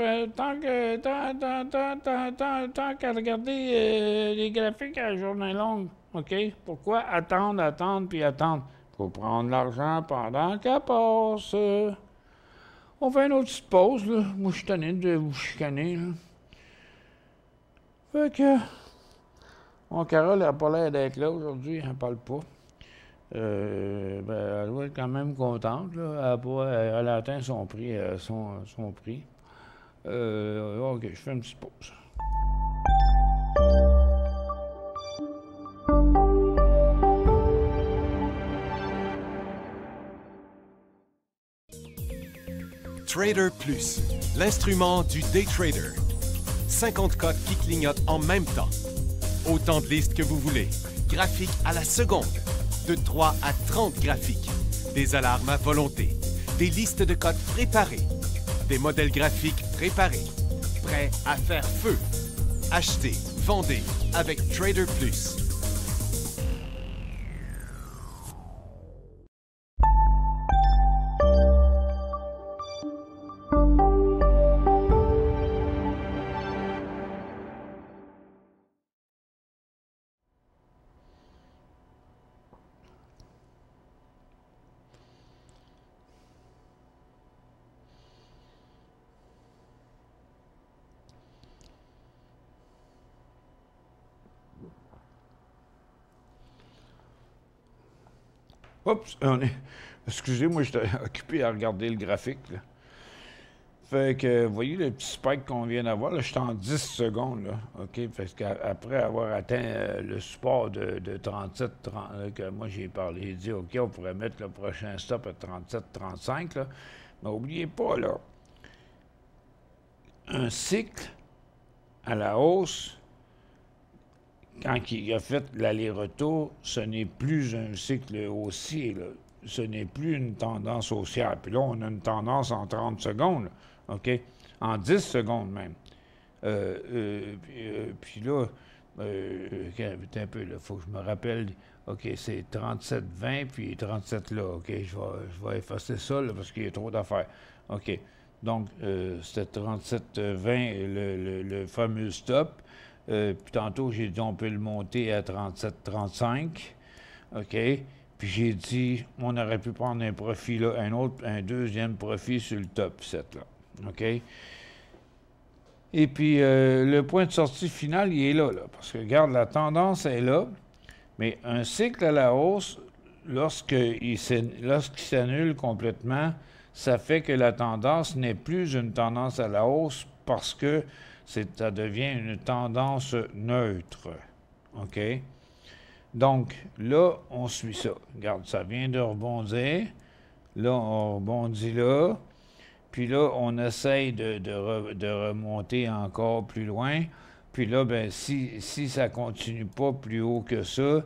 regarder les graphiques à la journée longue, OK? Pourquoi attendre, puis attendre? Faut prendre l'argent pendant qu'elle passe. On fait une autre petite pause, là. Moi, je suis tanné de vous chicaner, là. Fait que... Mon Carole n'a pas l'air d'être là aujourd'hui, elle ne parle pas. Elle doit être quand même contente, là. Elle a atteint son prix. Son prix. OK, je fais une petite pause. Trader Plus, l'instrument du day trader. 50 cotes qui clignotent en même temps. Autant de listes que vous voulez. Graphiques à la seconde. De 3 à 30 graphiques. Des alarmes à volonté. Des listes de cotes préparées. Des modèles graphiques préparés. Prêts à faire feu. Achetez, vendez avec Trader Plus. Oups, excusez-moi, j'étais occupé à regarder le graphique, là. Fait que, vous voyez le petit spike qu'on vient d'avoir, là, je suis en 10 secondes, là, OK? Fait qu'après avoir atteint le support de 37, 30, là, que moi j'ai parlé, j'ai dit, OK, on pourrait mettre le prochain stop à 37, 35, là. Mais n'oubliez pas, là, un cycle à la hausse, quand il a fait l'aller-retour, ce n'est plus un cycle haussier, là. Ce n'est plus une tendance haussière. Puis là, on a une tendance en 30 secondes, là, OK? En 10 secondes même. Puis là, un peu, là, il faut que je me rappelle. OK, c'est 37,20 puis 37 là. OK, je vais effacer ça là, parce qu'il y a trop d'affaires. OK. Donc, c'était 37,20 le fameux stop. Puis tantôt, j'ai dit on peut le monter à 37,35. OK? Puis j'ai dit, on aurait pu prendre un profit là, un deuxième profit sur le top 7 là. OK? Et puis, le point de sortie final, il est là, parce que, regarde, la tendance est là, mais un cycle à la hausse, lorsqu'il s'annule complètement, ça fait que la tendance n'est plus une tendance à la hausse parce que ça devient une tendance neutre. OK? Donc, là, on suit ça. Regarde, ça vient de rebondir. Là, on rebondit là. Puis là, on essaye de remonter encore plus loin. Puis là, ben si ça continue pas plus haut que ça,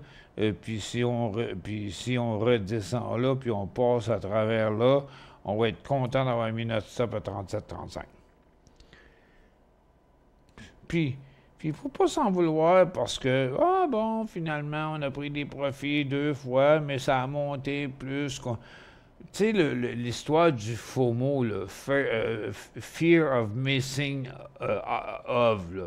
puis si on redescend là, puis on passe à travers là, on va être content d'avoir mis notre stop à 37,35. Puis, il ne faut pas s'en vouloir parce que, finalement, on a pris des profits 2 fois, mais ça a monté plus. Tu sais, l'histoire du FOMO, là, Fear of Missing of, là,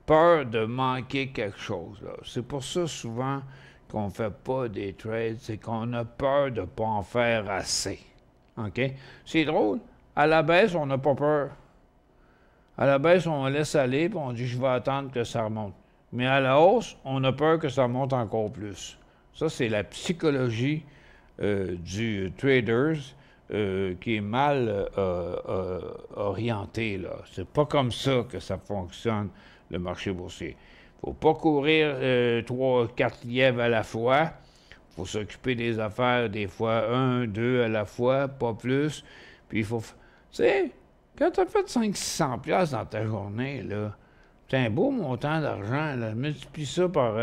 peur de manquer quelque chose. C'est pour ça, souvent, qu'on ne fait pas des trades, c'est qu'on a peur de ne pas en faire assez. OK? C'est drôle. À la baisse, on n'a pas peur. À la baisse, on laisse aller, puis on dit « je vais attendre que ça remonte ». Mais à la hausse, on a peur que ça monte encore plus. Ça, c'est la psychologie du traders qui est mal orientée, là. C'est pas comme ça que ça fonctionne, le marché boursier. Il ne faut pas courir 3-4 lièvres à la fois. Il faut s'occuper des affaires, des fois 1, 2 à la fois, pas plus. Puis il faut... Tu sais... Quand tu as fait 500-600$ dans ta journée, là, c'est un beau montant d'argent. Là. Multiplie ça par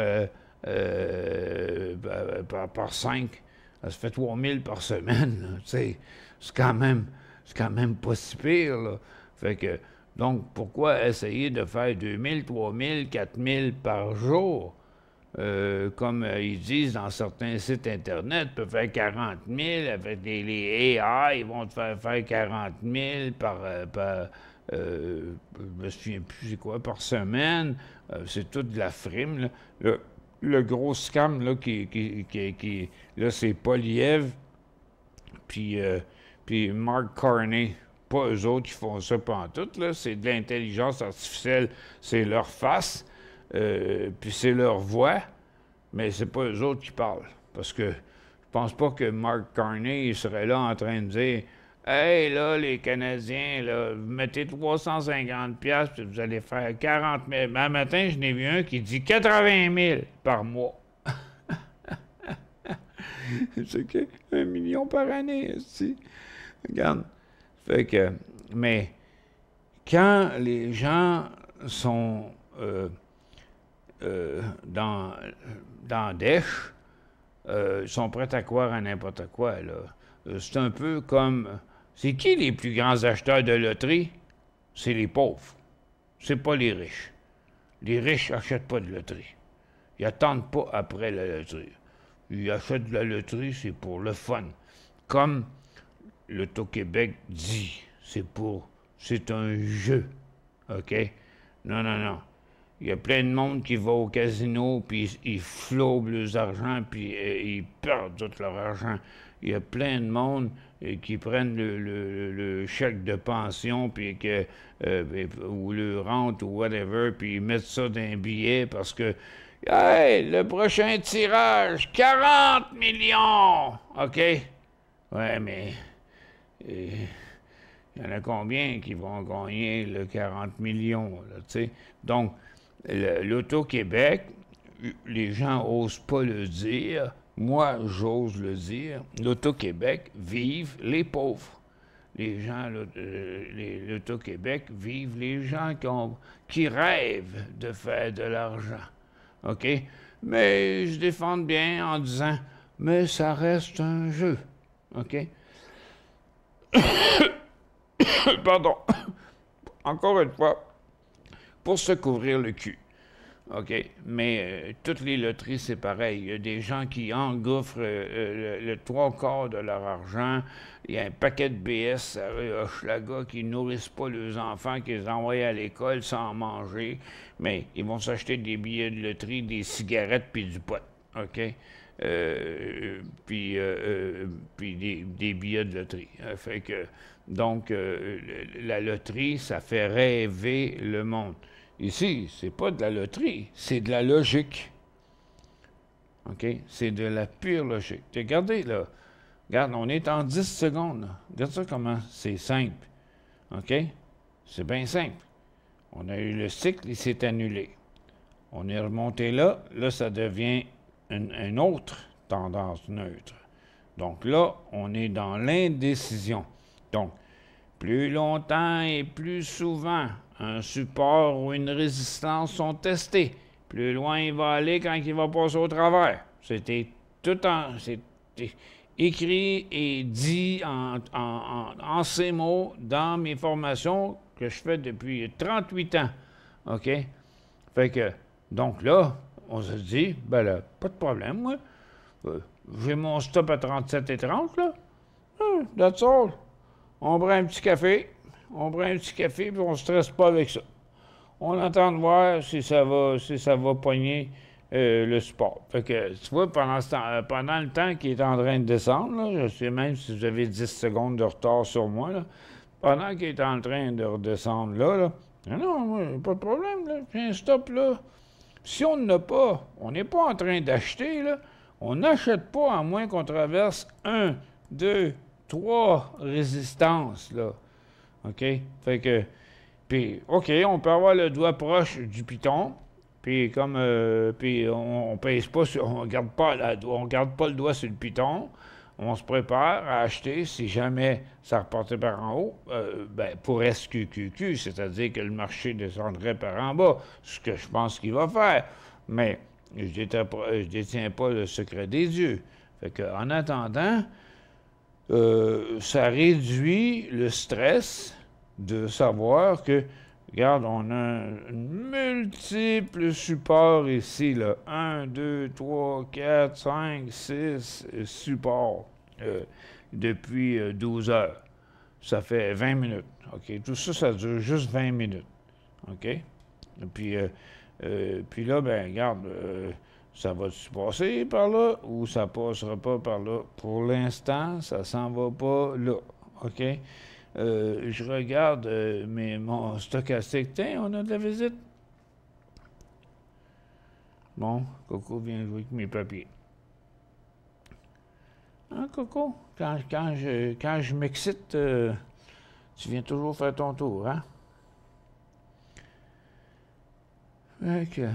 5. Ça fait 3000 par semaine. C'est quand même pas si pire. Là. Fait que, donc, pourquoi essayer de faire 2000, 3000, 4000 par jour? comme ils disent dans certains sites Internet, peut faire 40 000, avec les AI, ils vont te faire 40 000 je me souviens plus c'est quoi, par semaine. C'est toute de la frime, là. Le gros scam, là, là, c'est Poliev, puis Mark Carney. Pas eux autres qui font ça pantoute, là. C'est de l'intelligence artificielle, c'est leur face, puis c'est leur voix, mais c'est pas eux autres qui parlent. Parce que je pense pas que Mark Carney il serait là en train de dire « Hey, là, les Canadiens, là, vous mettez 350 piastres, puis vous allez faire 40 000. » Mais un matin, je n'ai vu un qui dit 80 000 par mois. C'est que 1 million par année, aussi. Regarde. Fait que, mais quand les gens sont dans dèche, ils sont prêts à croire à n'importe quoi, là. C'est un peu comme... C'est qui les plus grands acheteurs de loterie? C'est les pauvres. C'est pas les riches. Les riches n'achètent pas de loterie. Ils n'attendent pas après la loterie. Ils achètent de la loterie, c'est pour le fun. Comme l'Auto-Québec dit, c'est un jeu. OK? Non, non, non. Il y a plein de monde qui va au casino, puis ils flobent leurs argent, puis ils perdent tout leur argent. Il y a plein de monde qui prennent le chèque de pension, puis ou le rente, ou whatever, puis ils mettent ça dans un billet parce que, hey, le prochain tirage, 40 millions! OK? Ouais, mais il y en a combien qui vont gagner le 40 millions, là, tu sais? Donc, l'Auto-Québec, les gens n'osent pas le dire. Moi, j'ose le dire. L'Auto-Québec vivent les pauvres. Les gens, l'Auto-Québec vivent les gens qui rêvent de faire de l'argent. OK? Mais ils se défendent bien en disant, mais ça reste un jeu. OK? Pardon. Encore une fois, pour se couvrir le cul. OK? Mais toutes les loteries, c'est pareil. Il y a des gens qui engouffrent le 3/4 de leur argent. Il y a un paquet de BS à Hochelaga qui nourrissent pas leurs enfants, qui les envoient à l'école sans manger. Mais ils vont s'acheter des billets de loterie, des cigarettes puis du pot. OK? Puis des billets de loterie. Fait que, donc, la loterie, ça fait rêver le monde. Ici, c'est pas de la loterie, c'est de la logique. OK? C'est de la pure logique. Regardez, là. Regarde, on est en 10 secondes, là. Regarde ça comment c'est simple. OK? C'est bien simple. On a eu le cycle, il s'est annulé. On est remonté là. Là, ça devient une autre tendance neutre. Donc là, on est dans l'indécision. Donc, plus longtemps et plus souvent, un support ou une résistance sont testés. Plus loin il va aller quand il va passer au travers. C'était écrit et dit en ces mots dans mes formations que je fais depuis 38 ans. OK? Fait que, donc là, on se dit, ben là, pas de problème, moi. J'ai mon stop à 37 et 30, là. That's all. On prend un petit café, puis on ne stresse pas avec ça. On attend de voir si ça va pogner le support. Fait que, tu vois, pendant le temps qu'il est en train de descendre, là, je sais même si vous avez 10 secondes de retard sur moi, là, pendant qu'il est en train de redescendre là, non, pas de problème, là, j'ai un stop là. Si on n'a pas, on n'est pas en train d'acheter, là, on n'achète pas à moins qu'on traverse 1, 2, 3 résistances, là. OK? Fait que, puis, OK, on peut avoir le doigt proche du piton, puis comme, puis on pèse pas on garde pas le doigt sur le piton, on se prépare à acheter si jamais ça repartait par en haut, pour SQQQ, c'est-à-dire que le marché descendrait par en bas, ce que je pense qu'il va faire. Mais je détiens pas le secret des dieux. Fait que, en attendant, ça réduit le stress de savoir que Regarde, on a multiples supports ici, là. 1, 2, 3, 4, 5, 6 supports depuis 12 heures. Ça fait 20 minutes. OK? Tout ça, ça dure juste 20 minutes. OK? Et puis là, ben regarde, ça va-tu passer par là ou ça passera pas par là? Pour l'instant, ça s'en va pas là. OK? Je regarde mon stochastique. Tiens, on a de la visite. Bon, Coco vient jouer avec mes papiers. Hein, Coco? Quand je m'excite, tu viens toujours faire ton tour, hein? Fait que...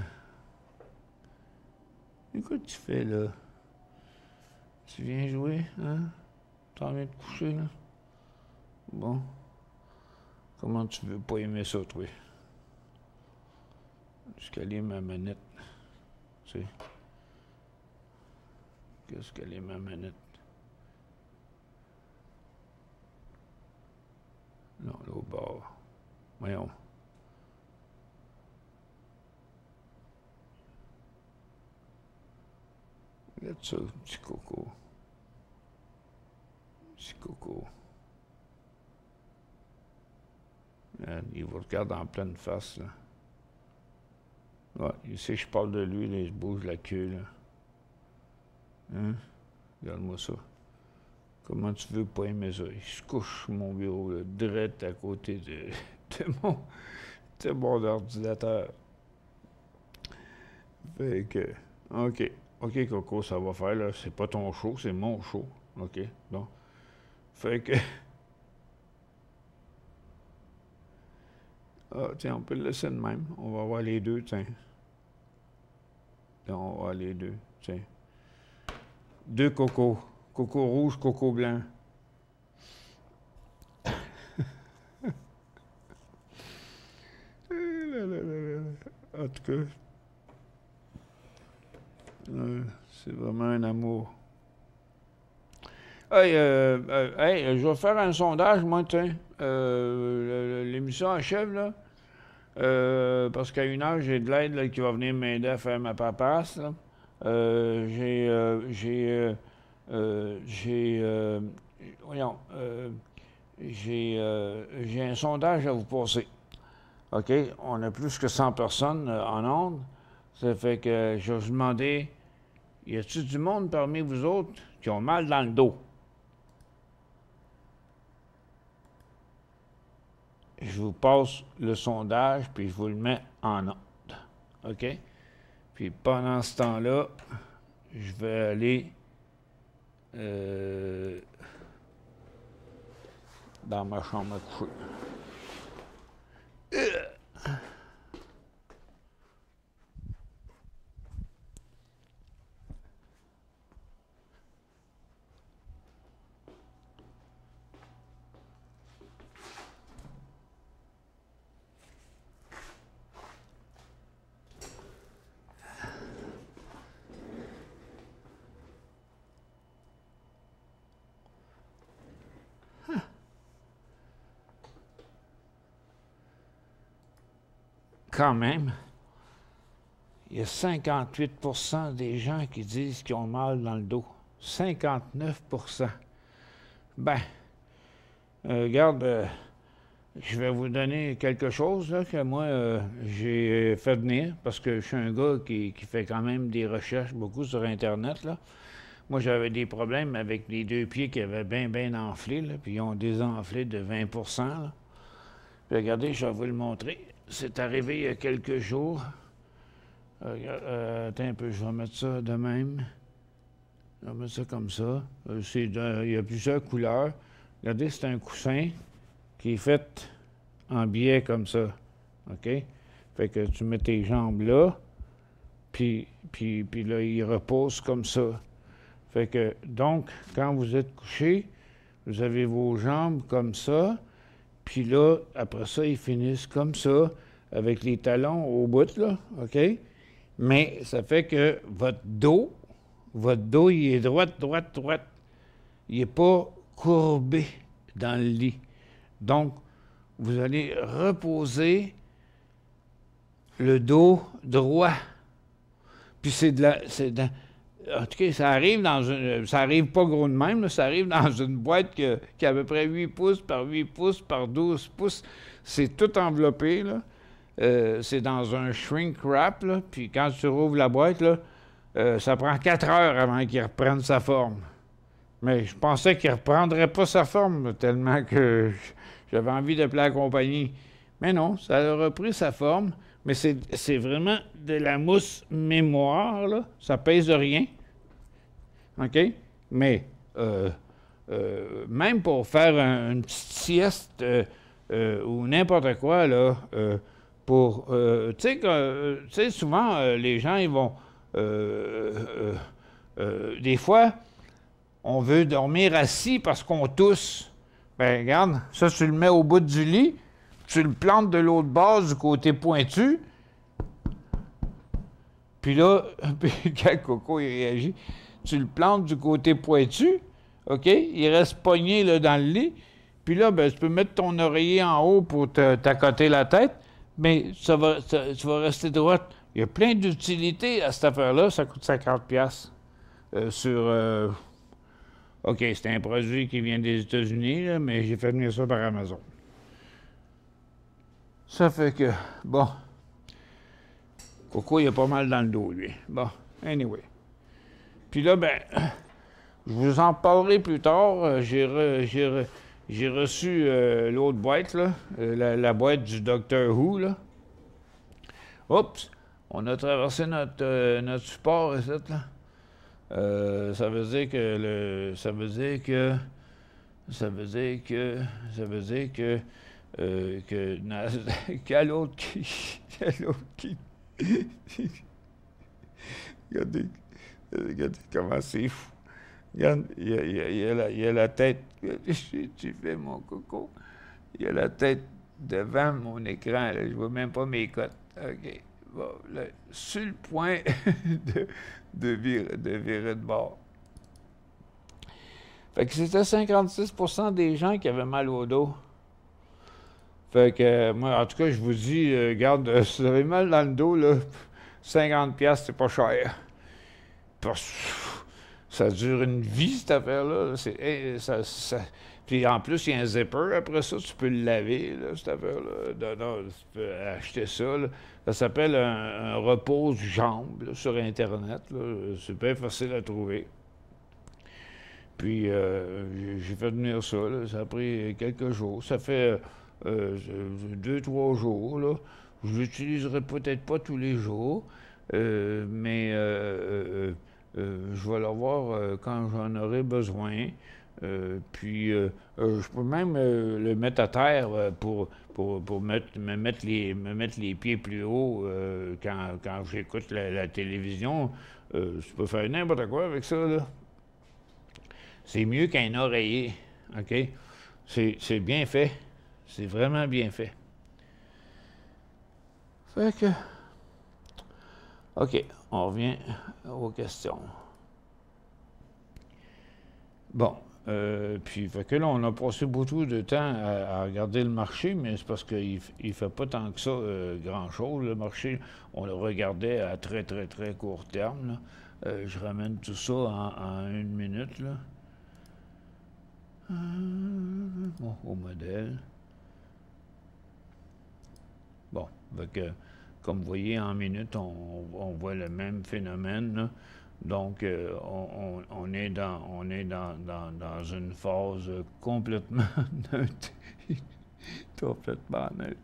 Qu'est-ce que tu fais, là? Tu viens jouer, hein? T'en viens de coucher, là? Bon. Comment tu veux pas aimer ça, toi? Jusqu'elle est ma manette. Tu sais. Qu'est-ce qu'elle est ma manette? Non, là au bord. Voyons. Regarde ça, petit Coco. Petit Coco. Il vous regarde en pleine face, là. Ouais, il sait que je parle de lui, là, il se bouge la queue, là. Hein? Regarde-moi ça. Comment tu veux pas aimer ça? Il se couche sur mon bureau, là, direct à côté de mon ordinateur. Fait que, OK, Coco, ça va faire, là. C'est pas ton show, c'est mon show. OK, bon. Fait que... Ah, tiens, on peut le laisser de même. On va voir les deux, tiens. On va voir les deux, tiens. 2 cocos. Coco rouge, coco blanc. En tout cas, c'est vraiment un amour. Hey, je vais faire un sondage, moi, tiens. L'émission achève, là. Parce qu'à 1h, j'ai de l'aide là, qui va venir m'aider à faire ma paperasse. Là. J'ai un sondage à vous passer. OK? On a plus que 100 personnes en ondes. Ça fait que je vais vous demander, y a-t-il du monde parmi vous autres qui ont mal dans le dos? Je vous passe le sondage, puis je vous le mets en onde. OK? Puis pendant ce temps-là, je vais aller dans ma chambre à coucher. Quand même, il y a 58% des gens qui disent qu'ils ont mal dans le dos. 59%. Ben, regarde, je vais vous donner quelque chose là, que moi, j'ai fait venir, parce que je suis un gars qui fait quand même des recherches beaucoup sur Internet, là. Moi, j'avais des problèmes avec les 2 pieds qui avaient bien enflé, là, puis ils ont désenflé de 20%. Là. Puis regardez, je vais vous le montrer. C'est arrivé il y a quelques jours. Attends un peu, je vais mettre ça de même. Je vais mettre ça comme ça. Il y a plusieurs couleurs. Regardez, c'est un coussin qui est fait en biais comme ça. OK? Fait que tu mets tes jambes là, puis là, il repose comme ça. Fait que, donc, quand vous êtes couché, vous avez vos jambes comme ça, puis là, après ça, ils finissent comme ça, avec les talons au bout, là, OK? Mais ça fait que votre dos, il est droit. Il n'est pas courbé dans le lit. Donc, vous allez reposer le dos droit. Puis c'est de la... En tout cas, ça arrive pas gros de même, là, ça arrive dans une boîte qui a à peu près 8 pouces par 8 pouces par 12 pouces. C'est tout enveloppé, là. C'est dans un shrink wrap, là. Puis quand tu rouvres la boîte, là, ça prend 4 heures avant qu'il reprenne sa forme. Mais je pensais qu'il ne reprendrait pas sa forme, tellement que j'avais envie d'appeler la compagnie. Mais non, ça a repris sa forme. Mais c'est vraiment de la mousse mémoire, là. Ça pèse rien. OK? Mais même pour faire une petite sieste ou n'importe quoi, là, tu sais, souvent, les gens, ils vont... des fois, on veut dormir assis parce qu'on tousse. Ben regarde, ça, tu le mets au bout du lit, tu le plantes de l'autre base du côté pointu, puis là, quand Coco il réagit, tu le plantes du côté pointu, OK? Il reste pogné là, dans le lit, puis là, ben, tu peux mettre ton oreiller en haut pour t'accoter la tête, mais tu vas rester droite. Il y a plein d'utilités à cette affaire-là, ça coûte 50$ sur... OK, c'est un produit qui vient des États-Unis, là, mais j'ai fait venir ça par Amazon. Ça fait que, bon, Coco, il a pas mal dans le dos, lui. Bon, anyway. Puis là, ben, je vous en parlerai plus tard. J'ai reçu l'autre boîte, là, la boîte du Doctor Who, là. Oups, on a traversé notre support, et ça, là. Ça veut dire que quel autre qui regardez comment c'est fou. Regarde, il y a la tête. Tu fais mon coco. Il y a la tête devant mon écran. Là, je vois même pas mes cotes. OK. Bon, là, sur le point de virer de bord. Fait que c'était 56% des gens qui avaient mal au dos. Fait que, moi, en tout cas, je vous dis, regarde, si vous avez mal dans le dos, là, 50$, c'est pas cher. Parce que ça dure une vie, cette affaire-là. Puis en plus, il y a un zipper. Après ça, tu peux le laver, là, cette affaire-là. Non, tu peux acheter ça, là. Ça s'appelle un repose-jambe, là, sur Internet, là. C'est bien facile à trouver. Puis, j'ai fait venir ça, là. Ça a pris quelques jours. Ça fait 2-3 jours, là. Je l'utiliserai peut-être pas tous les jours, mais je vais l'avoir quand j'en aurai besoin. Puis, je peux même le mettre à terre pour me mettre les pieds plus haut quand j'écoute la télévision. Je peux faire n'importe quoi avec ça, là. C'est mieux qu'un oreiller, OK? C'est bien fait. C'est vraiment bien fait. Fait que... OK, on revient aux questions. Bon, puis fait que là, on a passé beaucoup de temps à regarder le marché, mais c'est parce qu'il ne fait pas tant que ça grand-chose, le marché. On le regardait à très, très, très court terme, là. Je ramène tout ça en 1 minute, là. Bon, au modèle. Bon, fait que, comme vous voyez, en minute, on voit le même phénomène, là. Donc, on est dans une phase complètement neutre. Complètement neutre.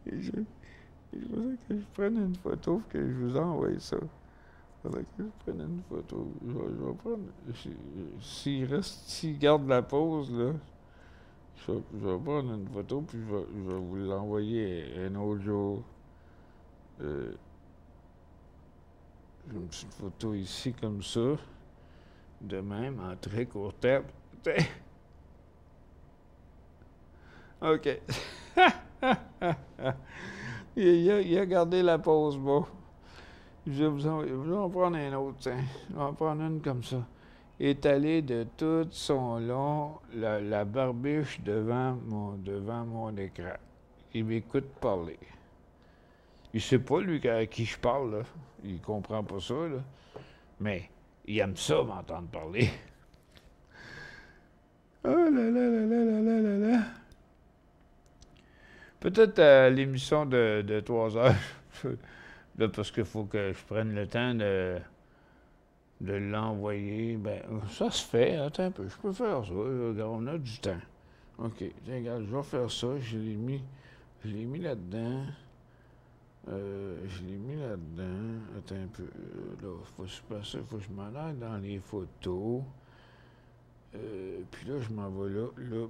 Je voudrais que je prenne une photo que je vous envoie ça. Il faudrait que je prenne une photo. Je vais prendre... S'il garde la pause, là, je vais prendre une photo, puis je vais vous l'envoyer un autre jour. J'ai une petite photo ici, comme ça. De même, en très court terme. OK. Il a gardé la pause, bon. Je vais vous en prendre un autre, tiens. Je vais en prendre une comme ça. est allé de tout son long la barbiche devant mon écran. Il m'écoute parler. Il sait pas, lui, à qui je parle, là. Il comprend pas ça, là. Mais il aime ça, m'entendre parler. Oh là là là là là là là là. Peut-être à l'émission de 3 heures. Là, parce qu'il faut que je prenne le temps de l'envoyer. Ben, ça se fait. Attends un peu. Je peux faire ça. Regarde, on a du temps. OK. Tiens, regarde, je vais faire ça. Je l'ai mis là-dedans. Je l'ai mis là-dedans. Attends un peu. Là, faut que je m'en aille dans les photos. Puis là, je m'en vais là,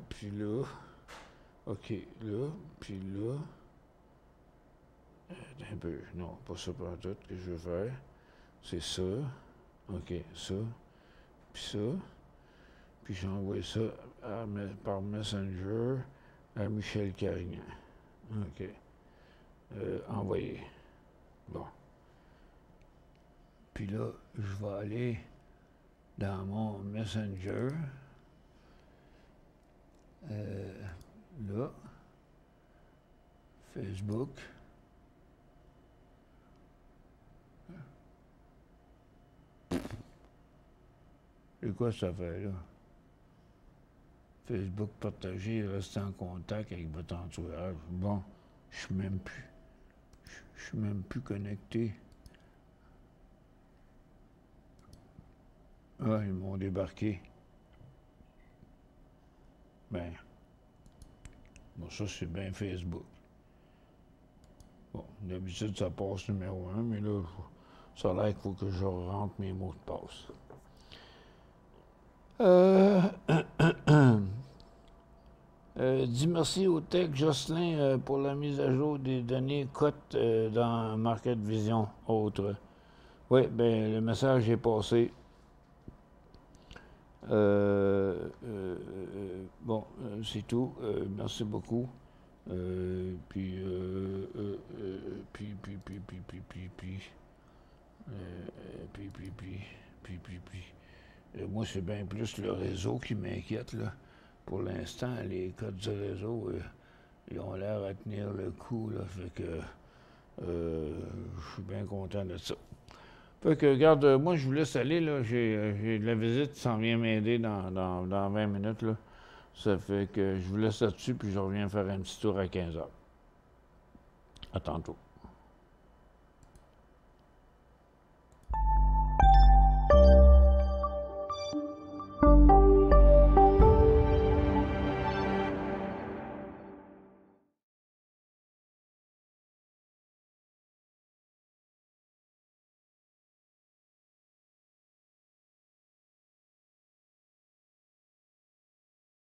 puis là. OK, là, puis là. Attends un peu. Non, pas ça pour tout que je veux faire. C'est ça. OK, ça. Puis ça. Puis j'envoie ça par Messenger à Michel Carignan. OK. Envoyer. Bon. Puis là, je vais aller dans mon Messenger. Là. Facebook. C'est quoi ça fait là? Facebook partagé, rester en contact avec votre entourage. Bon, je suis même plus connecté. Ah, ils m'ont débarqué. Ben, bon, ça c'est bien Facebook. Bon, d'habitude ça passe numéro 1, mais là, ça a l'air qu'il faut que je rentre mes mots de passe. Dis merci au Tech Jocelyn pour la mise à jour des données cotes dans Market Vision autre. Oui, ben le message est passé. Bon, c'est tout. Merci beaucoup. Puis moi, c'est bien plus le réseau qui m'inquiète, là. Pour l'instant, les codes du réseau, ils ont l'air à tenir le coup, là. Fait que je suis bien content de ça. Fait que, regarde, moi, je vous laisse aller, là. J'ai de la visite qui s'en vient m'aider dans 20 minutes, là. Ça fait que je vous laisse là-dessus, puis je reviens faire un petit tour à 15h. À tantôt.